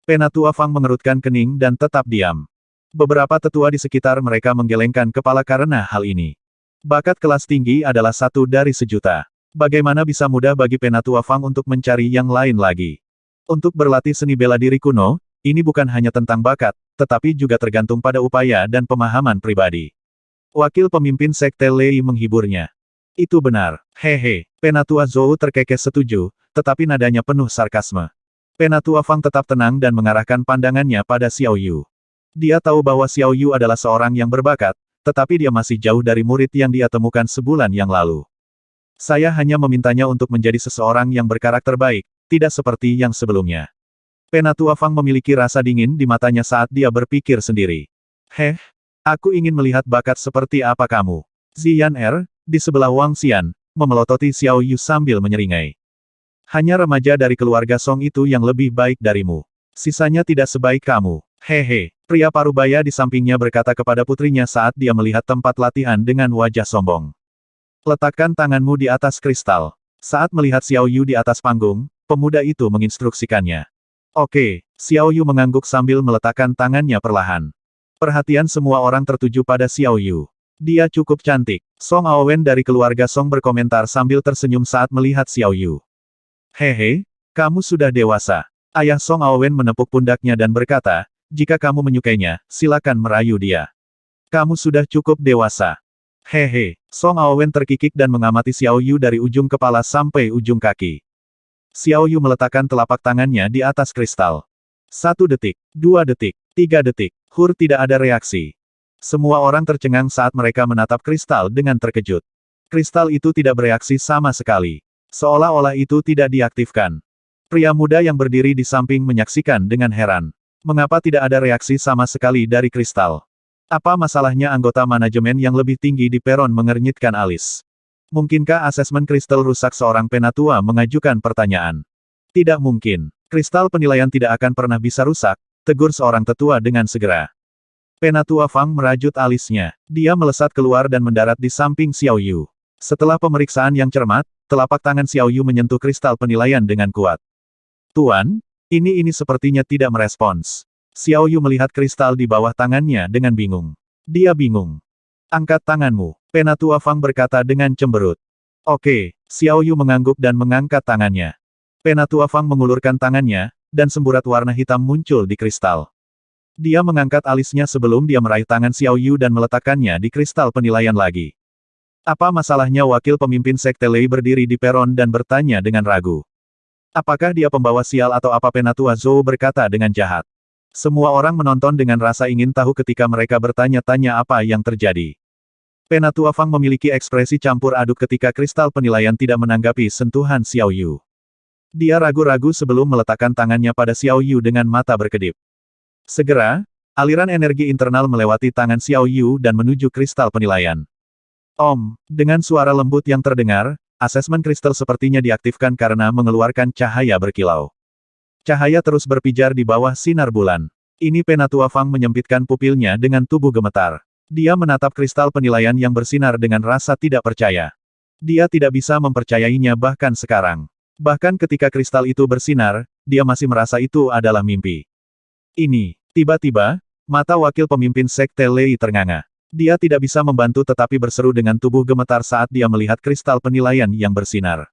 Penatua Fang mengerutkan kening dan tetap diam. Beberapa tetua di sekitar mereka menggelengkan kepala karena hal ini. Bakat kelas tinggi adalah satu dari sejuta. Bagaimana bisa mudah bagi Penatua Fang untuk mencari yang lain lagi? Untuk berlatih seni bela diri kuno, ini bukan hanya tentang bakat, tetapi juga tergantung pada upaya dan pemahaman pribadi. Wakil pemimpin Sekte Lei menghiburnya. Itu benar. Hehe. Penatua Zhou terkekeh setuju, tetapi nadanya penuh sarkasme. Penatua Fang tetap tenang dan mengarahkan pandangannya pada Xiao Yu. Dia tahu bahwa Xiao Yu adalah seorang yang berbakat, tetapi dia masih jauh dari murid yang dia temukan sebulan yang lalu. Saya hanya memintanya untuk menjadi seseorang yang berkarakter baik, tidak seperti yang sebelumnya. Penatua Fang memiliki rasa dingin di matanya saat dia berpikir sendiri. Heh, aku ingin melihat bakat seperti apa kamu. Ziyan di sebelah Wang Xian, memelototi Xiao Yu sambil menyeringai. Hanya remaja dari keluarga Song itu yang lebih baik darimu. Sisanya tidak sebaik kamu. Hehe. Pria parubaya di sampingnya berkata kepada putrinya saat dia melihat tempat latihan dengan wajah sombong. Letakkan tanganmu di atas kristal. Saat melihat Xiao Yu di atas panggung, pemuda itu menginstruksikannya. Oke, Xiao Yu mengangguk sambil meletakkan tangannya perlahan. Perhatian semua orang tertuju pada Xiao Yu. Dia cukup cantik. Song Aowen dari keluarga Song berkomentar sambil tersenyum saat melihat Xiao Yu. Hehe, kamu sudah dewasa. Ayah Song Aowen menepuk pundaknya dan berkata, jika kamu menyukainya, silakan merayu dia. Kamu sudah cukup dewasa. Hehe, Song Aowen terkikik dan mengamati Xiao Yu dari ujung kepala sampai ujung kaki. Xiao Yu meletakkan telapak tangannya di atas kristal. 1 detik, 2 detik, 3 detik, hur tidak ada reaksi. Semua orang tercengang saat mereka menatap kristal dengan terkejut. Kristal itu tidak bereaksi sama sekali. Seolah-olah itu tidak diaktifkan. Pria muda yang berdiri di samping menyaksikan dengan heran. Mengapa tidak ada reaksi sama sekali dari kristal? Apa masalahnya? Anggota manajemen yang lebih tinggi di peron mengernyitkan alis. Mungkinkah asesmen kristal rusak? Seorang penatua mengajukan pertanyaan. Tidak mungkin. Kristal penilaian tidak akan pernah bisa rusak, tegur seorang tetua dengan segera. Penatua Fang merajut alisnya. Dia melesat keluar dan mendarat di samping Xiao Yu. Setelah pemeriksaan yang cermat, telapak tangan Xiao Yu menyentuh kristal penilaian dengan kuat. Tuan, ini sepertinya tidak merespons. Xiao Yu melihat kristal di bawah tangannya dengan bingung. Dia bingung. Angkat tanganmu, Penatua Fang berkata dengan cemberut. Oke, Xiao Yu mengangguk dan mengangkat tangannya. Penatua Fang mengulurkan tangannya, dan semburat warna hitam muncul di kristal. Dia mengangkat alisnya sebelum dia meraih tangan Xiao Yu dan meletakkannya di kristal penilaian lagi. Apa masalahnya? Wakil pemimpin Sekte Lei berdiri di peron dan bertanya dengan ragu. Apakah dia pembawa sial atau apa? Penatua Zhou berkata dengan jahat. Semua orang menonton dengan rasa ingin tahu ketika mereka bertanya-tanya apa yang terjadi. Penatua Fang memiliki ekspresi campur aduk ketika kristal penilaian tidak menanggapi sentuhan Xiao Yu. Dia ragu-ragu sebelum meletakkan tangannya pada Xiao Yu dengan mata berkedip. Segera, aliran energi internal melewati tangan Xiao Yu dan menuju kristal penilaian. Dengan suara lembut yang terdengar, asesmen kristal sepertinya diaktifkan karena mengeluarkan cahaya berkilau. Cahaya terus berpijar di bawah sinar bulan. Ini Penatua Fang menyempitkan pupilnya dengan tubuh gemetar. Dia menatap kristal penilaian yang bersinar dengan rasa tidak percaya. Dia tidak bisa mempercayainya bahkan sekarang. Bahkan ketika kristal itu bersinar, dia masih merasa itu adalah mimpi. Tiba-tiba, mata wakil pemimpin Sekte Lei ternganga. Dia tidak bisa membantu tetapi berseru dengan tubuh gemetar saat dia melihat kristal penilaian yang bersinar.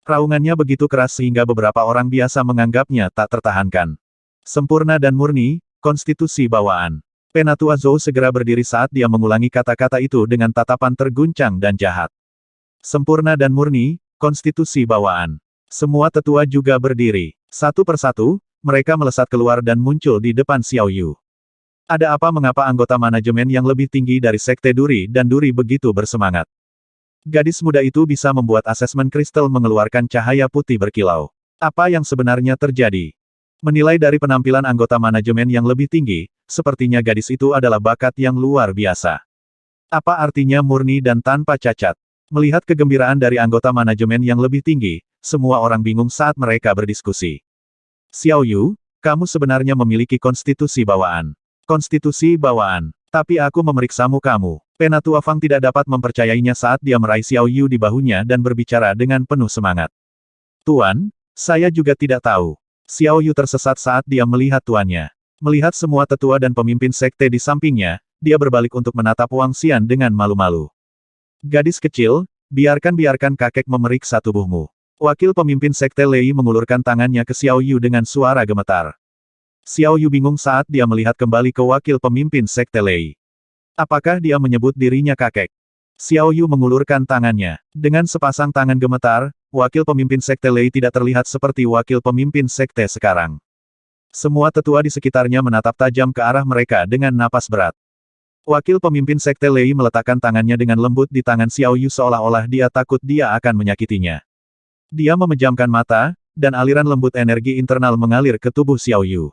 Raungannya begitu keras sehingga beberapa orang biasa menganggapnya tak tertahankan. Sempurna dan murni, konstitusi bawaan. Penatua Zhou segera berdiri saat dia mengulangi kata-kata itu dengan tatapan terguncang dan jahat. Sempurna dan murni, konstitusi bawaan. Semua tetua juga berdiri. Satu persatu, mereka melesat keluar dan muncul di depan Xiao Yu. Ada apa mengapa anggota manajemen yang lebih tinggi dari Sekte Duri dan Duri begitu bersemangat? Gadis muda itu bisa membuat asesmen kristal mengeluarkan cahaya putih berkilau. Apa yang sebenarnya terjadi? Menilai dari penampilan anggota manajemen yang lebih tinggi, sepertinya gadis itu adalah bakat yang luar biasa. Apa artinya murni dan tanpa cacat? Melihat kegembiraan dari anggota manajemen yang lebih tinggi, semua orang bingung saat mereka berdiskusi. Xiao Yu, kamu sebenarnya memiliki konstitusi bawaan. Konstitusi bawaan. Tapi aku memeriksamu kamu. Penatua Fang tidak dapat mempercayainya saat dia meraih Xiao Yu di bahunya dan berbicara dengan penuh semangat. Tuan, saya juga tidak tahu. Xiao Yu tersesat saat dia melihat tuannya. Melihat semua tetua dan pemimpin sekte di sampingnya, dia berbalik untuk menatap Wang Xian dengan malu-malu. Gadis kecil, biarkan kakek memeriksa tubuhmu. Wakil pemimpin sekte Lei mengulurkan tangannya ke Xiao Yu dengan suara gemetar. Xiao Yu bingung saat dia melihat kembali ke wakil pemimpin sekte Lei. Apakah dia menyebut dirinya kakek? Xiao Yu mengulurkan tangannya. Dengan sepasang tangan gemetar, wakil pemimpin sekte Lei tidak terlihat seperti wakil pemimpin sekte sekarang. Semua tetua di sekitarnya menatap tajam ke arah mereka dengan napas berat. Wakil pemimpin sekte Lei meletakkan tangannya dengan lembut di tangan Xiao Yu seolah-olah dia takut dia akan menyakitinya. Dia memejamkan mata, dan aliran lembut energi internal mengalir ke tubuh Xiao Yu.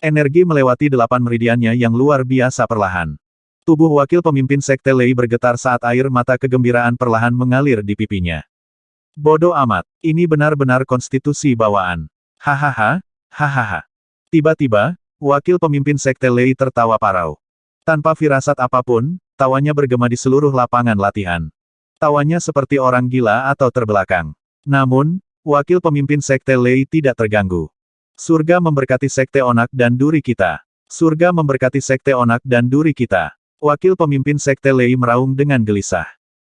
Energi melewati 8 meridiannya yang luar biasa perlahan. Tubuh wakil pemimpin sekte Lei bergetar saat air mata kegembiraan perlahan mengalir di pipinya. Bodoh amat, ini benar-benar konstitusi bawaan. Hahaha, hahaha. Tiba-tiba, wakil pemimpin sekte Lei tertawa parau. Tanpa firasat apapun, tawanya bergema di seluruh lapangan latihan. Tawanya seperti orang gila atau terbelakang. Namun, wakil pemimpin sekte Lei tidak terganggu. Surga memberkati sekte Onak dan Duri kita. Surga memberkati sekte Onak dan Duri kita. Wakil pemimpin sekte Lei meraung dengan gelisah.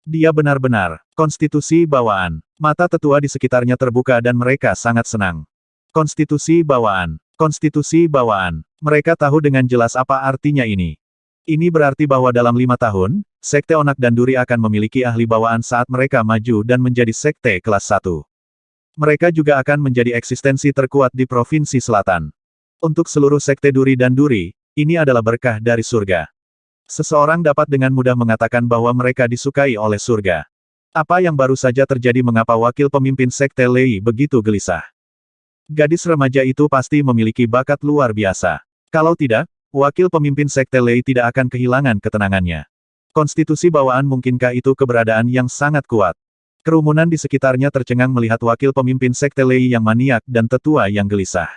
Dia benar-benar konstitusi bawaan. Mata tetua di sekitarnya terbuka dan mereka sangat senang. Konstitusi bawaan. Konstitusi bawaan. Mereka tahu dengan jelas apa artinya ini. Ini berarti bahwa dalam 5 tahun, Sekte Onak dan Duri akan memiliki ahli bawaan saat mereka maju dan menjadi sekte kelas 1. Mereka juga akan menjadi eksistensi terkuat di Provinsi Selatan. Untuk seluruh sekte Duri dan Duri, ini adalah berkah dari surga. Seseorang dapat dengan mudah mengatakan bahwa mereka disukai oleh surga. Apa yang baru saja terjadi mengapa wakil pemimpin sekte Lei begitu gelisah? Gadis remaja itu pasti memiliki bakat luar biasa. Kalau tidak, wakil pemimpin sekte Lei tidak akan kehilangan ketenangannya. Konstitusi bawaan mungkinkah itu keberadaan yang sangat kuat? Kerumunan di sekitarnya tercengang melihat wakil pemimpin sekte Lei yang maniak dan tetua yang gelisah.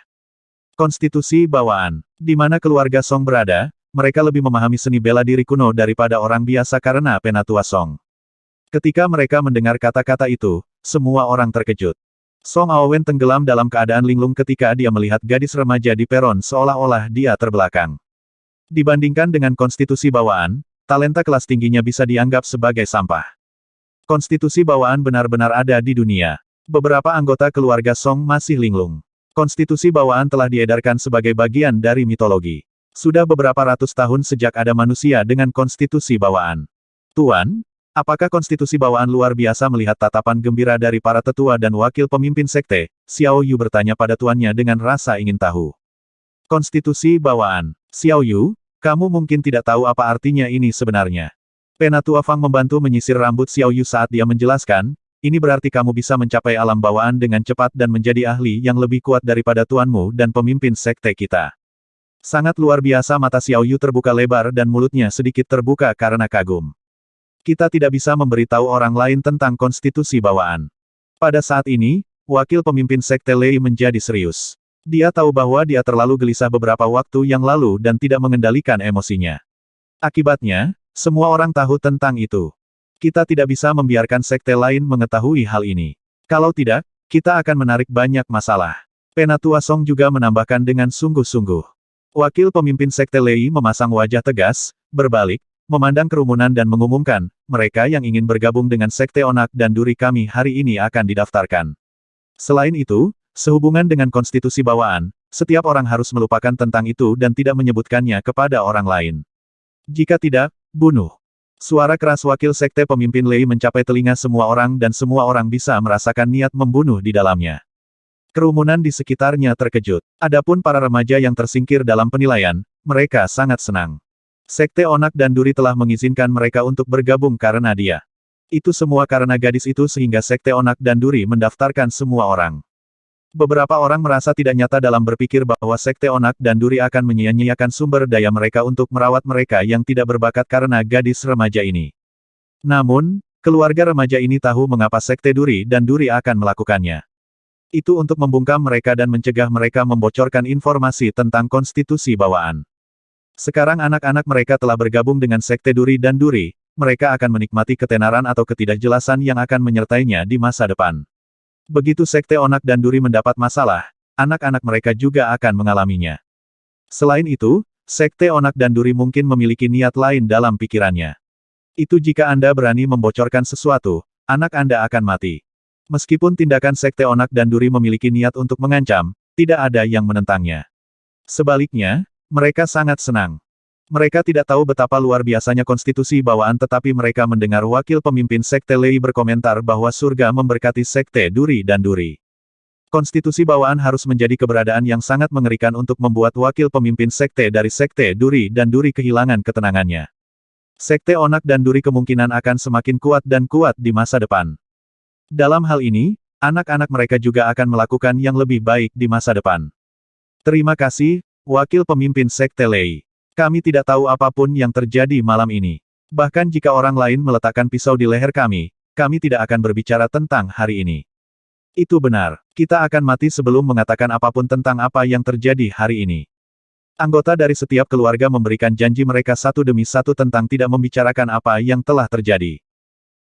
Konstitusi bawaan. Di mana keluarga Song berada, mereka lebih memahami seni bela diri kuno daripada orang biasa karena penatua Song. Ketika mereka mendengar kata-kata itu, semua orang terkejut. Song Aowen tenggelam dalam keadaan linglung ketika dia melihat gadis remaja di peron seolah-olah dia terbelakang. Dibandingkan dengan konstitusi bawaan, talenta kelas tingginya bisa dianggap sebagai sampah. Konstitusi bawaan benar-benar ada di dunia. Beberapa anggota keluarga Song masih linglung. Konstitusi bawaan telah diedarkan sebagai bagian dari mitologi. Sudah beberapa ratus tahun sejak ada manusia dengan konstitusi bawaan. Tuan, apakah konstitusi bawaan luar biasa melihat tatapan gembira dari para tetua dan wakil pemimpin sekte? Xiao Yu bertanya pada tuannya dengan rasa ingin tahu. Konstitusi bawaan. Xiao Yu, kamu mungkin tidak tahu apa artinya ini sebenarnya. Penatua Fang membantu menyisir rambut Xiao Yu saat dia menjelaskan, ini berarti kamu bisa mencapai alam bawaan dengan cepat dan menjadi ahli yang lebih kuat daripada tuanmu dan pemimpin sekte kita. Sangat luar biasa. Mata Xiao Yu terbuka lebar dan mulutnya sedikit terbuka karena kagum. Kita tidak bisa memberitahu orang lain tentang konstitusi bawaan. Pada saat ini, wakil pemimpin sekte Lei menjadi serius. Dia tahu bahwa dia terlalu gelisah beberapa waktu yang lalu dan tidak mengendalikan emosinya. Akibatnya, semua orang tahu tentang itu. Kita tidak bisa membiarkan sekte lain mengetahui hal ini. Kalau tidak, kita akan menarik banyak masalah. Penatua Song juga menambahkan dengan sungguh-sungguh. Wakil pemimpin sekte Lei memasang wajah tegas, berbalik, memandang kerumunan dan mengumumkan, mereka yang ingin bergabung dengan sekte Onak dan Duri kami hari ini akan didaftarkan. Selain itu, sehubungan dengan konstitusi bawaan, setiap orang harus melupakan tentang itu dan tidak menyebutkannya kepada orang lain. Jika tidak, bunuh. Suara keras wakil sekte pemimpin Lei mencapai telinga semua orang dan semua orang bisa merasakan niat membunuh di dalamnya. Kerumunan di sekitarnya terkejut. Adapun para remaja yang tersingkir dalam penilaian, mereka sangat senang. Sekte Onak dan Duri telah mengizinkan mereka untuk bergabung karena dia. Itu semua karena gadis itu sehingga sekte Onak dan Duri mendaftarkan semua orang. Beberapa orang merasa tidak nyata dalam berpikir bahwa sekte Onak dan Duri akan menyia-nyiakan sumber daya mereka untuk merawat mereka yang tidak berbakat karena gadis remaja ini. Namun, keluarga remaja ini tahu mengapa sekte Duri dan Duri akan melakukannya. Itu untuk membungkam mereka dan mencegah mereka membocorkan informasi tentang konstitusi bawaan. Sekarang anak-anak mereka telah bergabung dengan sekte Duri dan Duri, mereka akan menikmati ketenaran atau ketidakjelasan yang akan menyertainya di masa depan. Begitu sekte Onak dan Duri mendapat masalah, anak-anak mereka juga akan mengalaminya. Selain itu, sekte Onak dan Duri mungkin memiliki niat lain dalam pikirannya. Itu jika Anda berani membocorkan sesuatu, anak Anda akan mati. Meskipun tindakan sekte Onak dan Duri memiliki niat untuk mengancam, tidak ada yang menentangnya. Sebaliknya, mereka sangat senang. Mereka tidak tahu betapa luar biasanya konstitusi bawaan tetapi mereka mendengar wakil pemimpin sekte Lei berkomentar bahwa surga memberkati sekte Duri dan Duri. Konstitusi bawaan harus menjadi keberadaan yang sangat mengerikan untuk membuat wakil pemimpin sekte dari sekte Duri dan Duri kehilangan ketenangannya. Sekte Onak dan Duri kemungkinan akan semakin kuat dan kuat di masa depan. Dalam hal ini, anak-anak mereka juga akan melakukan yang lebih baik di masa depan. Terima kasih, wakil pemimpin sekte Lei. Kami tidak tahu apapun yang terjadi malam ini. Bahkan jika orang lain meletakkan pisau di leher kami tidak akan berbicara tentang hari ini. Itu benar, kita akan mati sebelum mengatakan apapun tentang apa yang terjadi hari ini. Anggota dari setiap keluarga memberikan janji mereka satu demi satu tentang tidak membicarakan apa yang telah terjadi.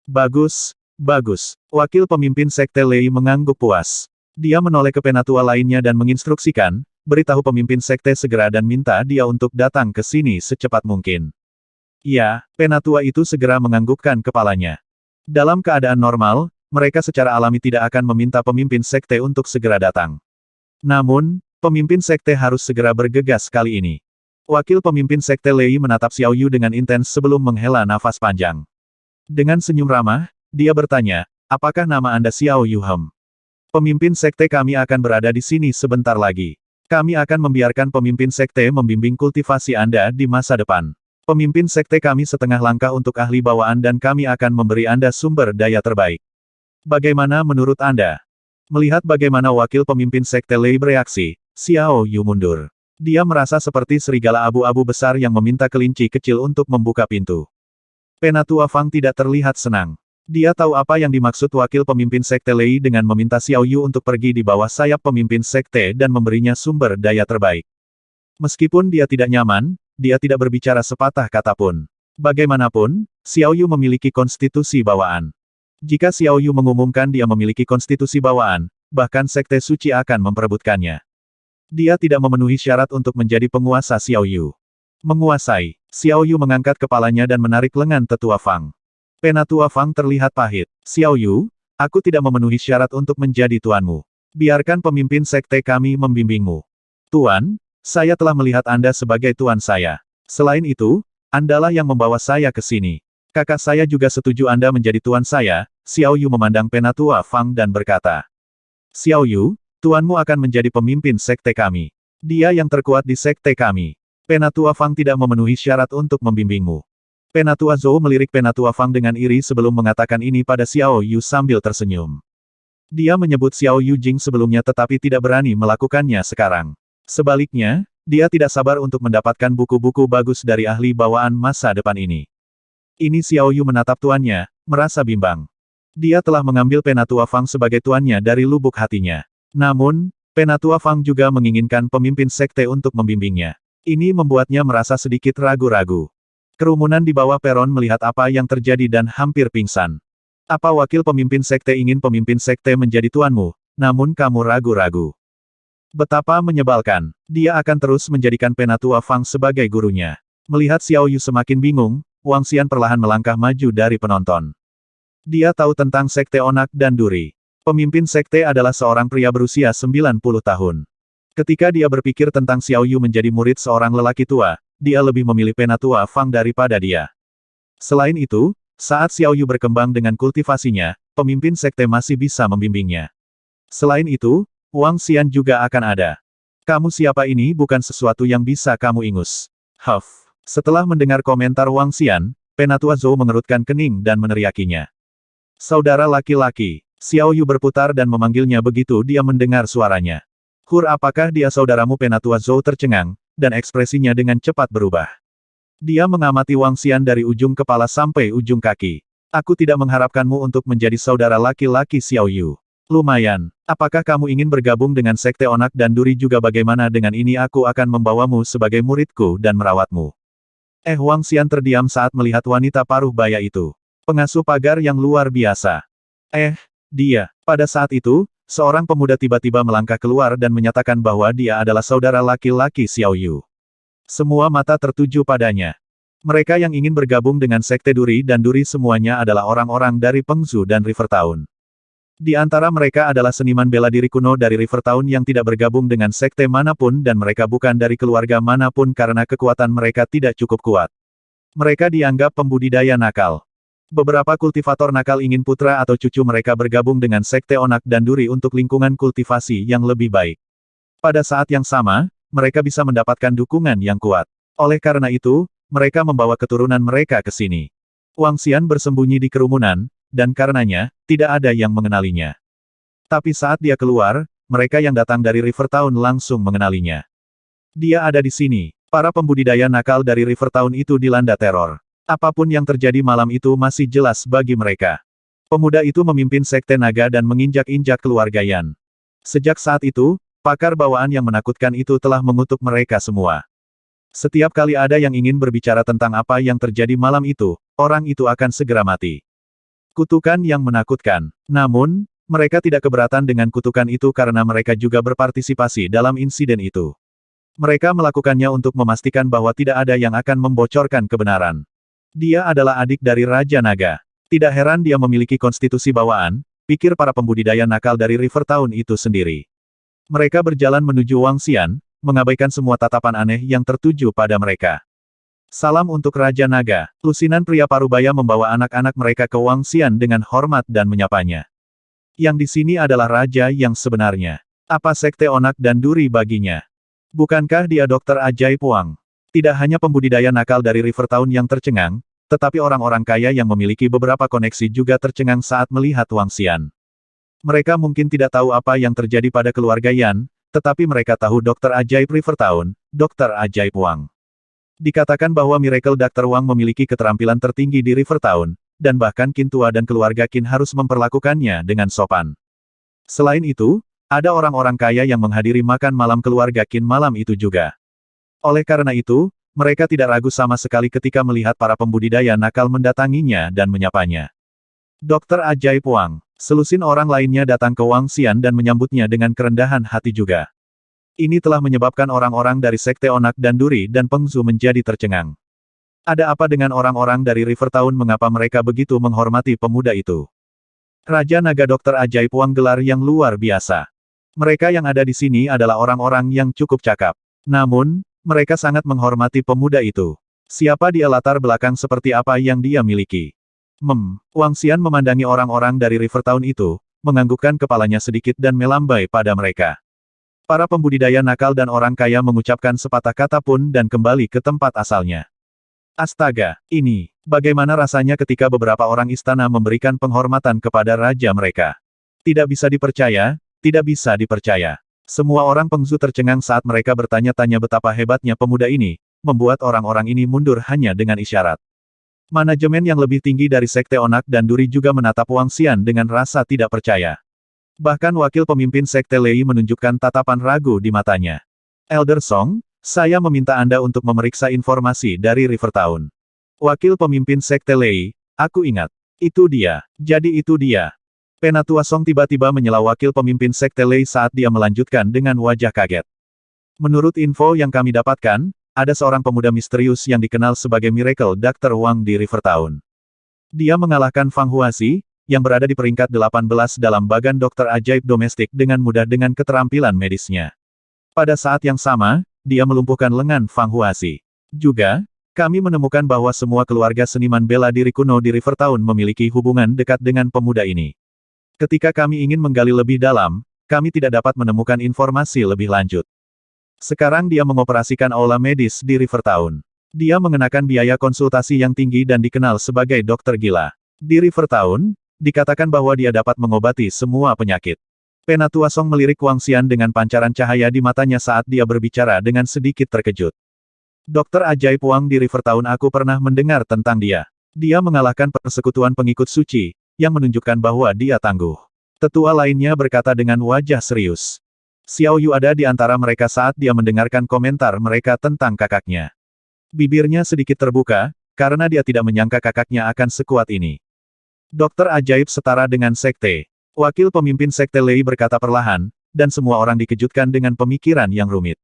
Bagus, bagus. Wakil pemimpin sekte Lei mengangguk puas. Dia menoleh ke penatua lainnya dan menginstruksikan, beritahu pemimpin sekte segera dan minta dia untuk datang ke sini secepat mungkin. Ya, penatua itu segera menganggukkan kepalanya. Dalam keadaan normal, mereka secara alami tidak akan meminta pemimpin sekte untuk segera datang. Namun, pemimpin sekte harus segera bergegas kali ini. Wakil pemimpin sekte Lei menatap Xiao Yu dengan intens sebelum menghela nafas panjang. Dengan senyum ramah, dia bertanya, apakah nama Anda Xiao Yu Hem? Pemimpin sekte kami akan berada di sini sebentar lagi. Kami akan membiarkan pemimpin sekte membimbing kultivasi Anda di masa depan. Pemimpin sekte kami setengah langkah untuk ahli bawaan dan kami akan memberi Anda sumber daya terbaik. Bagaimana menurut Anda? Melihat bagaimana wakil pemimpin sekte Lei bereaksi, Xiao Yu mundur. Dia merasa seperti serigala abu-abu besar yang meminta kelinci kecil untuk membuka pintu. Penatua Fang tidak terlihat senang. Dia tahu apa yang dimaksud wakil pemimpin sekte Lei dengan meminta Xiao Yu untuk pergi di bawah sayap pemimpin sekte dan memberinya sumber daya terbaik. Meskipun dia tidak nyaman, dia tidak berbicara sepatah kata pun. Bagaimanapun, Xiao Yu memiliki konstitusi bawaan. Jika Xiao Yu mengumumkan dia memiliki konstitusi bawaan, bahkan sekte suci akan memperebutkannya. Dia tidak memenuhi syarat untuk menjadi penguasa Xiao Yu. Menguasai, Xiao Yu mengangkat kepalanya dan menarik lengan tetua Fang. Penatua Fang terlihat pahit. Xiao Yu, aku tidak memenuhi syarat untuk menjadi tuanmu. Biarkan pemimpin sekte kami membimbingmu. Tuan, saya telah melihat Anda sebagai tuan saya. Selain itu, Andalah yang membawa saya ke sini. Kakak saya juga setuju Anda menjadi tuan saya. Xiao Yu memandang Penatua Fang dan berkata. Xiao Yu, tuanmu akan menjadi pemimpin sekte kami. Dia yang terkuat di sekte kami. Penatua Fang tidak memenuhi syarat untuk membimbingmu. Penatua Zhou melirik Penatua Fang dengan iri sebelum mengatakan ini pada Xiao Yu sambil tersenyum. Dia menyebut Xiao Yu Jing sebelumnya tetapi tidak berani melakukannya sekarang. Sebaliknya, dia tidak sabar untuk mendapatkan buku-buku bagus dari ahli bawaan masa depan ini. Ini Xiao Yu menatap tuannya, merasa bimbang. Dia telah mengambil Penatua Fang sebagai tuannya dari lubuk hatinya. Namun, Penatua Fang juga menginginkan pemimpin sekte untuk membimbingnya. Ini membuatnya merasa sedikit ragu-ragu. Kerumunan di bawah peron melihat apa yang terjadi dan hampir pingsan. Apa wakil pemimpin sekte ingin pemimpin sekte menjadi tuanmu, namun kamu ragu-ragu. Betapa menyebalkan. Dia akan terus menjadikan Penatua Fang sebagai gurunya. Melihat Xiao Yu semakin bingung, Wang Xian perlahan melangkah maju dari penonton. Dia tahu tentang sekte Onak dan Duri. Pemimpin sekte adalah seorang pria berusia 90 tahun. Ketika dia berpikir tentang Xiao Yu menjadi murid seorang lelaki tua, dia lebih memilih Penatua Fang daripada dia. Selain itu, saat Xiao Yu berkembang dengan kultivasinya, pemimpin sekte masih bisa membimbingnya. Selain itu, Wang Xian juga akan ada. Kamu siapa ini bukan sesuatu yang bisa kamu ingus. Huff. Setelah mendengar komentar Wang Xian, Penatua Zhou mengerutkan kening dan meneriakinya. Saudara laki-laki. Xiao Yu berputar dan memanggilnya begitu dia mendengar suaranya. Hur, apakah dia saudaramu? Penatua Zhou tercengang, dan ekspresinya dengan cepat berubah. Dia mengamati Wang Xian dari ujung kepala sampai ujung kaki. Aku tidak mengharapkanmu untuk menjadi saudara laki-laki Xiao Yu. Lumayan. Apakah kamu ingin bergabung dengan sekte Onak dan Duri juga? Bagaimana dengan ini? Aku akan membawamu sebagai muridku dan merawatmu. Wang Xian terdiam saat melihat wanita paruh baya itu. Pengasuh pagar yang luar biasa. Dia. Pada saat itu, seorang pemuda tiba-tiba melangkah keluar dan menyatakan bahwa dia adalah saudara laki-laki Xiao Yu. Semua mata tertuju padanya. Mereka yang ingin bergabung dengan sekte Duri dan Duri semuanya adalah orang-orang dari Pengzu dan River Town. Di antara mereka adalah seniman bela diri kuno dari River Town yang tidak bergabung dengan sekte manapun dan mereka bukan dari keluarga manapun karena kekuatan mereka tidak cukup kuat. Mereka dianggap pembudidaya nakal. Beberapa kultivator nakal ingin putra atau cucu mereka bergabung dengan sekte Onak dan Duri untuk lingkungan kultivasi yang lebih baik. Pada saat yang sama, mereka bisa mendapatkan dukungan yang kuat. Oleh karena itu, mereka membawa keturunan mereka ke sini. Wang Xian bersembunyi di kerumunan, dan karenanya, tidak ada yang mengenalinya. Tapi saat dia keluar, mereka yang datang dari River Town langsung mengenalinya. Dia ada di sini. Para pembudidaya nakal dari River Town itu dilanda teror. Apapun yang terjadi malam itu masih jelas bagi mereka. Pemuda itu memimpin sekte naga dan menginjak-injak keluarga Yan. Sejak saat itu, pakar bawaan yang menakutkan itu telah mengutuk mereka semua. Setiap kali ada yang ingin berbicara tentang apa yang terjadi malam itu, orang itu akan segera mati. Kutukan yang menakutkan. Namun, mereka tidak keberatan dengan kutukan itu karena mereka juga berpartisipasi dalam insiden itu. Mereka melakukannya untuk memastikan bahwa tidak ada yang akan membocorkan kebenaran. Dia adalah adik dari Raja Naga. Tidak heran dia memiliki konstitusi bawaan, pikir para pembudidaya nakal dari River Town itu sendiri. Mereka berjalan menuju Wang Xian, mengabaikan semua tatapan aneh yang tertuju pada mereka. Salam untuk Raja Naga. Lusinan pria parubaya membawa anak-anak mereka ke Wang Xian dengan hormat dan menyapanya. Yang di sini adalah raja yang sebenarnya. Apa sekte Onak dan Duri baginya? Bukankah dia Dokter Ajaib Wang? Tidak hanya pembudidaya nakal dari River Town yang tercengang, tetapi orang-orang kaya yang memiliki beberapa koneksi juga tercengang saat melihat Wang Xian. Mereka mungkin tidak tahu apa yang terjadi pada keluarga Yan, tetapi mereka tahu Dokter Ajaib River Town, Dokter Ajaib Wang. Dikatakan bahwa Miracle Dr. Wang memiliki keterampilan tertinggi di River Town, dan bahkan Qin tua dan keluarga Qin harus memperlakukannya dengan sopan. Selain itu, ada orang-orang kaya yang menghadiri makan malam keluarga Qin malam itu juga. Oleh karena itu, mereka tidak ragu sama sekali ketika melihat para pembudidaya nakal mendatanginya dan menyapanya. Dokter Ajaib Wang. Selusin orang lainnya datang ke Wang Xian dan menyambutnya dengan kerendahan hati juga. Ini telah menyebabkan orang-orang dari sekte Onak dan Duri dan Pengzu menjadi tercengang. Ada apa dengan orang-orang dari River Town? Mengapa mereka begitu menghormati pemuda itu? Raja Naga Dokter Ajaib Wang gelar yang luar biasa. Mereka yang ada di sini adalah orang-orang yang cukup cakap. Namun, mereka sangat menghormati pemuda itu. Siapa dia, latar belakang seperti apa yang dia miliki? Wang Xian memandangi orang-orang dari River Town itu, menganggukkan kepalanya sedikit dan melambai pada mereka. Para pembudidaya nakal dan orang kaya mengucapkan sepatah kata pun dan kembali ke tempat asalnya. Astaga, ini, bagaimana rasanya ketika beberapa orang istana memberikan penghormatan kepada raja mereka? Tidak bisa dipercaya, tidak bisa dipercaya. Semua orang Pengzu tercengang saat mereka bertanya-tanya betapa hebatnya pemuda ini, membuat orang-orang ini mundur hanya dengan isyarat. Manajemen yang lebih tinggi dari sekte Onak dan Duri juga menatap Wang Xian dengan rasa tidak percaya. Bahkan wakil pemimpin sekte Lei menunjukkan tatapan ragu di matanya. Elder Song, saya meminta Anda untuk memeriksa informasi dari River Town. Wakil pemimpin Sekte Lei, aku ingat. Itu dia. Jadi itu dia. Penatua Song tiba-tiba menyela wakil pemimpin Sekte Lei saat dia melanjutkan dengan wajah kaget. Menurut info yang kami dapatkan, ada seorang pemuda misterius yang dikenal sebagai Miracle Dr. Wang di Rivertown. Dia mengalahkan Fang Huasi, yang berada di peringkat 18 dalam bagan dokter ajaib domestik dengan mudah dengan keterampilan medisnya. Pada saat yang sama, dia melumpuhkan lengan Fang Huasi. Juga, kami menemukan bahwa semua keluarga seniman bela diri kuno di Rivertown memiliki hubungan dekat dengan pemuda ini. Ketika kami ingin menggali lebih dalam, kami tidak dapat menemukan informasi lebih lanjut. Sekarang dia mengoperasikan aula medis di Rivertown. Dia mengenakan biaya konsultasi yang tinggi dan dikenal sebagai dokter gila. Di Rivertown, dikatakan bahwa dia dapat mengobati semua penyakit. Penatua Song melirik Wang Xian dengan pancaran cahaya di matanya saat dia berbicara dengan sedikit terkejut. Dokter ajaib Wang di Rivertown, aku pernah mendengar tentang dia. Dia mengalahkan persekutuan pengikut suci, yang menunjukkan bahwa dia tangguh. Tetua lainnya berkata dengan wajah serius. Xiao Yu ada di antara mereka saat dia mendengarkan komentar mereka tentang kakaknya. Bibirnya sedikit terbuka, karena dia tidak menyangka kakaknya akan sekuat ini. Dokter ajaib setara dengan sekte. Wakil pemimpin Sekte Lei berkata perlahan, dan semua orang dikejutkan dengan pemikiran yang rumit.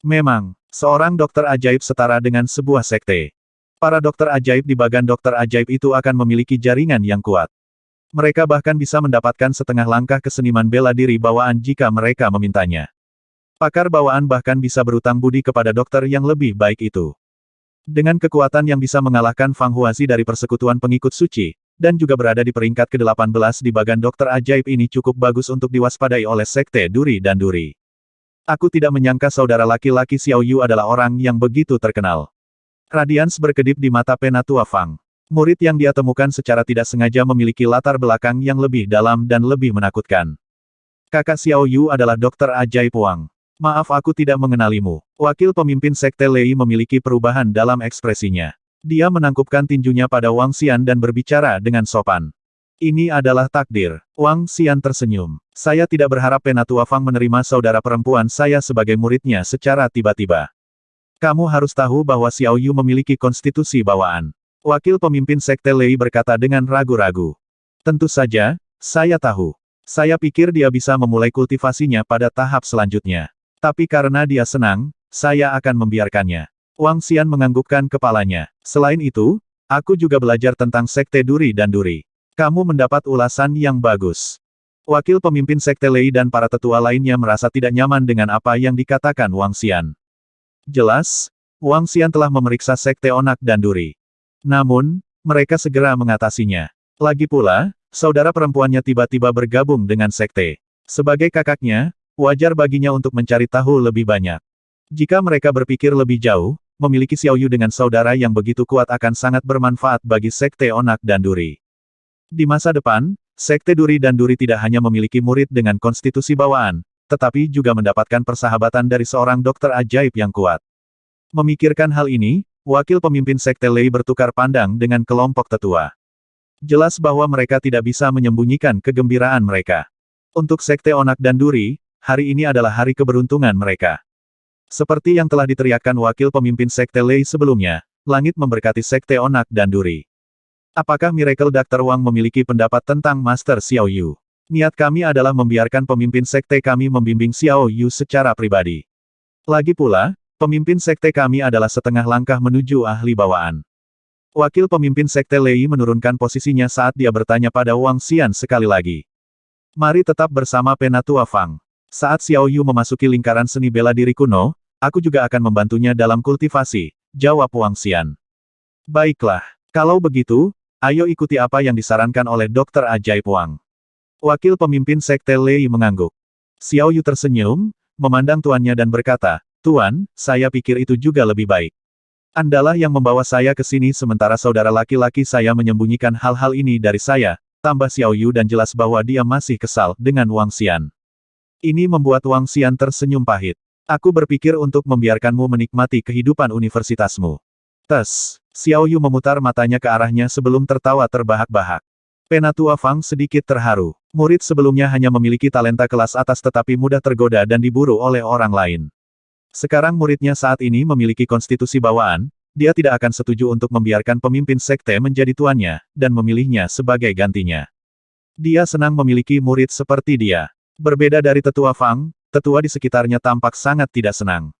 Memang, seorang dokter ajaib setara dengan sebuah sekte. Para dokter ajaib di bagan dokter ajaib itu akan memiliki jaringan yang kuat. Mereka bahkan bisa mendapatkan setengah langkah keseniman bela diri bawaan jika mereka memintanya. Pakar bawaan bahkan bisa berutang budi kepada dokter yang lebih baik itu. Dengan kekuatan yang bisa mengalahkan Fang Huasi dari persekutuan pengikut suci, dan juga berada di peringkat ke-18 di bagan dokter ajaib ini cukup bagus untuk diwaspadai oleh Sekte Duri dan Duri. Aku tidak menyangka saudara laki-laki Xiao Yu adalah orang yang begitu terkenal. Radians berkedip di mata Penatua Fang. Murid yang dia temukan secara tidak sengaja memiliki latar belakang yang lebih dalam dan lebih menakutkan. Kakak Xiao Yu adalah dokter ajaib Wang. Maaf, aku tidak mengenalimu. Wakil pemimpin Sekte Lei memiliki perubahan dalam ekspresinya. Dia menangkupkan tinjunya pada Wang Xian dan berbicara dengan sopan. Ini adalah takdir. Wang Xian tersenyum. Saya tidak berharap Penatua Fang menerima saudara perempuan saya sebagai muridnya secara tiba-tiba. Kamu harus tahu bahwa Xiao Yu memiliki konstitusi bawaan. Wakil pemimpin Sekte Lei berkata dengan ragu-ragu. Tentu saja, saya tahu. Saya pikir dia bisa memulai kultivasinya pada tahap selanjutnya. Tapi karena dia senang, saya akan membiarkannya. Wang Xian menganggukkan kepalanya. Selain itu, aku juga belajar tentang Sekte Duri dan Duri. Kamu mendapat ulasan yang bagus. Wakil pemimpin Sekte Lei dan para tetua lainnya merasa tidak nyaman dengan apa yang dikatakan Wang Xian. Jelas, Wang Xian telah memeriksa Sekte Onak dan Duri. Namun, mereka segera mengatasinya. Lagi pula, saudara perempuannya tiba-tiba bergabung dengan Sekte. Sebagai kakaknya, wajar baginya untuk mencari tahu lebih banyak. Jika mereka berpikir lebih jauh, memiliki Xiao Yu dengan saudara yang begitu kuat akan sangat bermanfaat bagi Sekte Onak dan Duri. Di masa depan, Sekte Duri dan Duri tidak hanya memiliki murid dengan konstitusi bawaan, tetapi juga mendapatkan persahabatan dari seorang dokter ajaib yang kuat. Memikirkan hal ini, wakil pemimpin Sekte Lei bertukar pandang dengan kelompok tetua. Jelas bahwa mereka tidak bisa menyembunyikan kegembiraan mereka. Untuk Sekte Onak dan Duri, hari ini adalah hari keberuntungan mereka. Seperti yang telah diteriakkan wakil pemimpin Sekte Lei sebelumnya, langit memberkati Sekte Onak dan Duri. Apakah Miracle Dr. Wang memiliki pendapat tentang Master Xiao Yu? Niat kami adalah membiarkan pemimpin sekte kami membimbing Xiao Yu secara pribadi. Lagi pula, pemimpin sekte kami adalah setengah langkah menuju ahli bawaan. Wakil pemimpin Sekte Lei menurunkan posisinya saat dia bertanya pada Wang Xian sekali lagi. Mari tetap bersama Penatua Fang. Saat Xiao Yu memasuki lingkaran seni bela diri kuno, aku juga akan membantunya dalam kultivasi, jawab Wang Xian. Baiklah, kalau begitu, ayo ikuti apa yang disarankan oleh Dokter Ajaib Wang. Wakil pemimpin Sekte Lei mengangguk. Xiao Yu tersenyum, memandang tuannya dan berkata, Tuan, saya pikir itu juga lebih baik. Andalah yang membawa saya ke sini sementara saudara laki-laki saya menyembunyikan hal-hal ini dari saya, tambah Xiao Yu dan jelas bahwa dia masih kesal dengan Wang Xian. Ini membuat Wang Xian tersenyum pahit. Aku berpikir untuk membiarkanmu menikmati kehidupan universitasmu. Xiao Yu memutar matanya ke arahnya sebelum tertawa terbahak-bahak. Penatua Fang sedikit terharu. Murid sebelumnya hanya memiliki talenta kelas atas tetapi mudah tergoda dan diburu oleh orang lain. Sekarang muridnya saat ini memiliki konstitusi bawaan, dia tidak akan setuju untuk membiarkan pemimpin sekte menjadi tuannya, dan memilihnya sebagai gantinya. Dia senang memiliki murid seperti dia. Berbeda dari tetua Fang, tetua di sekitarnya tampak sangat tidak senang.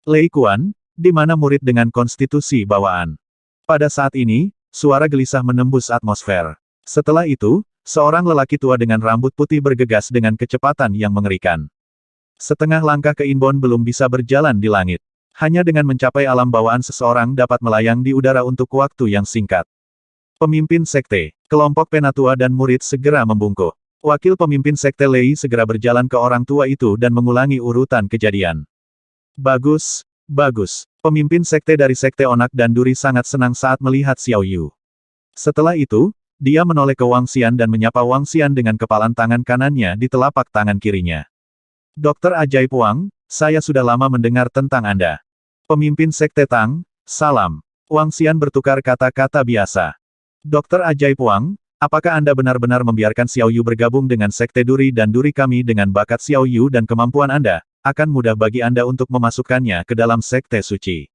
Lei Kuan, di mana murid dengan konstitusi bawaan? Pada saat ini, suara gelisah menembus atmosfer. Setelah itu, seorang lelaki tua dengan rambut putih bergegas dengan kecepatan yang mengerikan. Setengah langkah ke Inbon belum bisa berjalan di langit. Hanya dengan mencapai alam bawaan seseorang dapat melayang di udara untuk waktu yang singkat. Pemimpin sekte, kelompok penatua dan murid segera membungkuk. Wakil pemimpin sekte Lei segera berjalan ke orang tua itu dan mengulangi urutan kejadian. Bagus, bagus. Pemimpin sekte dari sekte Onak dan Duri sangat senang saat melihat Xiao Yu. Setelah itu, dia menoleh ke Wang Xian dan menyapa Wang Xian dengan kepalan tangan kanannya di telapak tangan kirinya. Dokter Ajaib Wang, saya sudah lama mendengar tentang Anda. Pemimpin sekte Tang, salam. Wang Xian bertukar kata-kata biasa. Dokter Ajaib Wang, apakah Anda benar-benar membiarkan Xiao Yu bergabung dengan sekte Duri dan Duri kami dengan bakat Xiao Yu dan kemampuan Anda? Akan mudah bagi Anda untuk memasukkannya ke dalam sekte suci.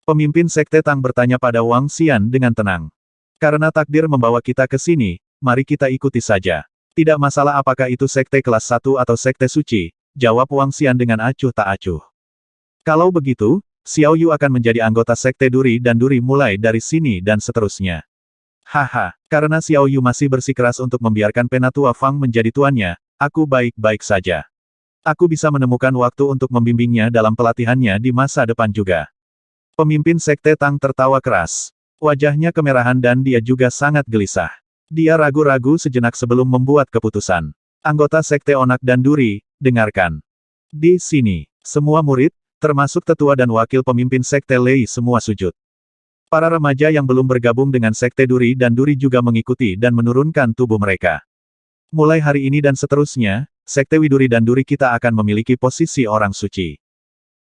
Pemimpin sekte Tang bertanya pada Wang Xian dengan tenang. Karena takdir membawa kita ke sini, mari kita ikuti saja. Tidak masalah apakah itu sekte kelas 1 atau sekte suci, jawab Wang Xian dengan acuh tak acuh. Kalau begitu, Xiao Yu akan menjadi anggota sekte Duri dan Duri mulai dari sini dan seterusnya. Haha, karena Xiao Yu masih bersikeras untuk membiarkan penatua Fang menjadi tuannya, aku baik-baik saja. Aku bisa menemukan waktu untuk membimbingnya dalam pelatihannya di masa depan juga. Pemimpin sekte Tang tertawa keras. Wajahnya kemerahan dan dia juga sangat gelisah. Dia ragu-ragu sejenak sebelum membuat keputusan. Anggota sekte Onak dan Duri, dengarkan. Di sini, semua murid, termasuk tetua dan wakil pemimpin sekte Lei semua sujud. Para remaja yang belum bergabung dengan sekte Duri dan Duri juga mengikuti dan menurunkan tubuh mereka. Mulai hari ini dan seterusnya, sekte Widuri dan Duri kita akan memiliki posisi orang suci.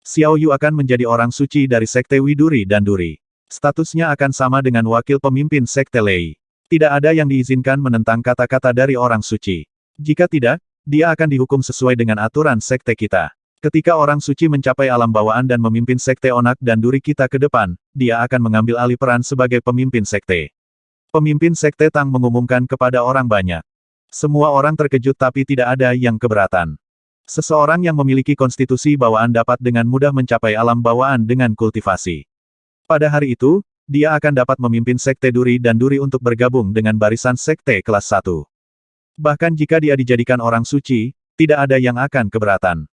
Xiao Yu akan menjadi orang suci dari sekte Widuri dan Duri. Statusnya akan sama dengan wakil pemimpin sekte Lei. Tidak ada yang diizinkan menentang kata-kata dari orang suci. Jika tidak, dia akan dihukum sesuai dengan aturan sekte kita. Ketika orang suci mencapai alam bawaan dan memimpin sekte Onak dan Duri kita ke depan, dia akan mengambil alih peran sebagai pemimpin sekte. Pemimpin sekte Tang mengumumkan kepada orang banyak. Semua orang terkejut tapi tidak ada yang keberatan. Seseorang yang memiliki konstitusi bawaan dapat dengan mudah mencapai alam bawaan dengan kultivasi. Pada hari itu, dia akan dapat memimpin sekte Duri dan Duri untuk bergabung dengan barisan sekte kelas 1. Bahkan jika dia dijadikan orang suci, tidak ada yang akan keberatan.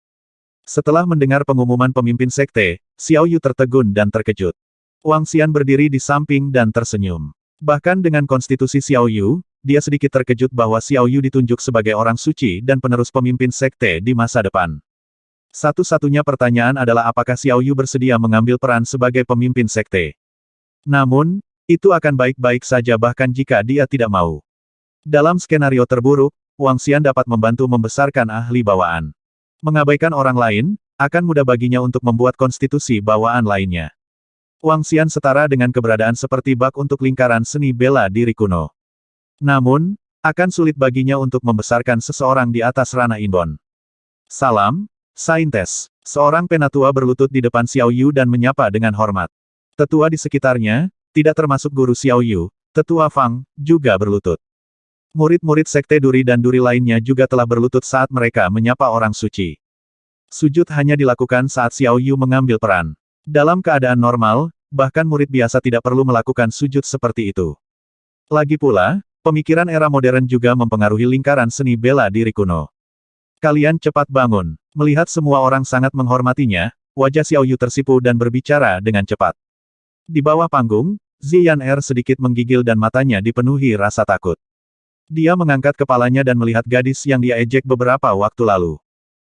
Setelah mendengar pengumuman pemimpin sekte, Xiao Yu tertegun dan terkejut. Wang Xian berdiri di samping dan tersenyum. Bahkan dengan konstitusi Xiao Yu, dia sedikit terkejut bahwa Xiao Yu ditunjuk sebagai orang suci dan penerus pemimpin sekte di masa depan. Satu-satunya pertanyaan adalah apakah Xiao Yu bersedia mengambil peran sebagai pemimpin sekte. Namun, itu akan baik-baik saja bahkan jika dia tidak mau. Dalam skenario terburuk, Wang Xian dapat membantu membesarkan ahli bawaan. Mengabaikan orang lain, akan mudah baginya untuk membuat konstitusi bawaan lainnya. Wang Xian setara dengan keberadaan seperti bak untuk lingkaran seni bela diri kuno. Namun, akan sulit baginya untuk membesarkan seseorang di atas ranah Inbon. Salam, Saintes. Seorang penatua berlutut di depan Xiao Yu dan menyapa dengan hormat. Tetua di sekitarnya, tidak termasuk guru Xiao Yu, tetua Fang, juga berlutut. Murid-murid sekte Duri dan Duri lainnya juga telah berlutut saat mereka menyapa orang suci. Sujud hanya dilakukan saat Xiao Yu mengambil peran. Dalam keadaan normal, bahkan murid biasa tidak perlu melakukan sujud seperti itu. Lagi pula, pemikiran era modern juga mempengaruhi lingkaran seni bela diri kuno. Kalian cepat bangun. Melihat semua orang sangat menghormatinya, wajah Xiao Yu tersipu dan berbicara dengan cepat. Di bawah panggung, Ziyan Er sedikit menggigil dan matanya dipenuhi rasa takut. Dia mengangkat kepalanya dan melihat gadis yang dia ejek beberapa waktu lalu.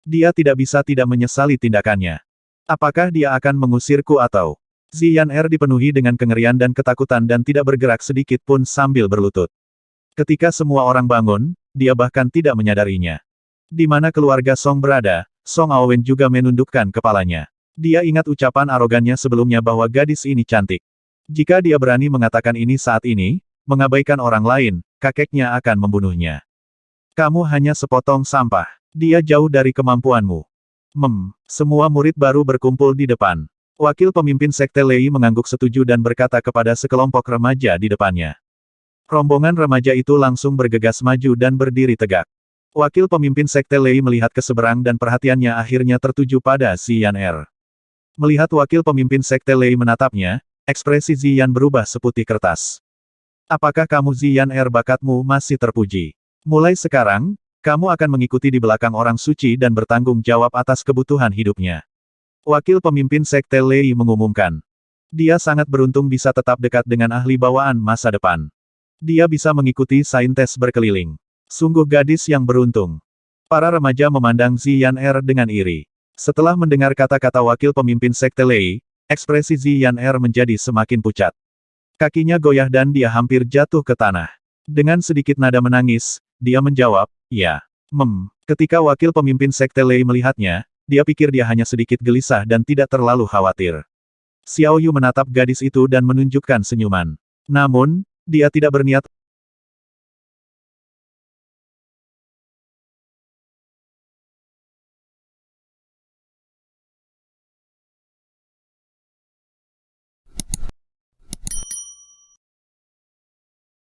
Dia tidak bisa tidak menyesali tindakannya. Apakah dia akan mengusirku atau... Ziyan Er dipenuhi dengan kengerian dan ketakutan dan tidak bergerak sedikit pun sambil berlutut. Ketika semua orang bangun, dia bahkan tidak menyadarinya. Di mana keluarga Song berada, Song Aowen juga menundukkan kepalanya. Dia ingat ucapan arogannya sebelumnya bahwa gadis ini cantik. Jika dia berani mengatakan ini saat ini, mengabaikan orang lain, kakeknya akan membunuhnya. Kamu hanya sepotong sampah. Dia jauh dari kemampuanmu. Semua murid baru berkumpul di depan. Wakil pemimpin Sekte Lei mengangguk setuju dan berkata kepada sekelompok remaja di depannya. Rombongan remaja itu langsung bergegas maju dan berdiri tegak. Wakil pemimpin Sekte Lei melihat ke seberang dan perhatiannya akhirnya tertuju pada Ziyan Er. Melihat wakil pemimpin Sekte Lei menatapnya, ekspresi Ziyan berubah seputih kertas. Apakah kamu Ziyan Er, bakatmu masih terpuji? Mulai sekarang, kamu akan mengikuti di belakang orang suci dan bertanggung jawab atas kebutuhan hidupnya. Wakil pemimpin Sekte Lei mengumumkan. Dia sangat beruntung bisa tetap dekat dengan ahli bawaan masa depan. Dia bisa mengikuti saintes berkeliling. Sungguh gadis yang beruntung. Para remaja memandang Ziyan Er dengan iri. Setelah mendengar kata-kata wakil pemimpin Sekte Lei, ekspresi Ziyan Er menjadi semakin pucat. Kakinya goyah dan dia hampir jatuh ke tanah. Dengan sedikit nada menangis, dia menjawab, ya. Ketika wakil pemimpin Sekte Lei melihatnya, dia pikir dia hanya sedikit gelisah dan tidak terlalu khawatir. Xiao Yu menatap gadis itu dan menunjukkan senyuman. Namun, dia tidak berniat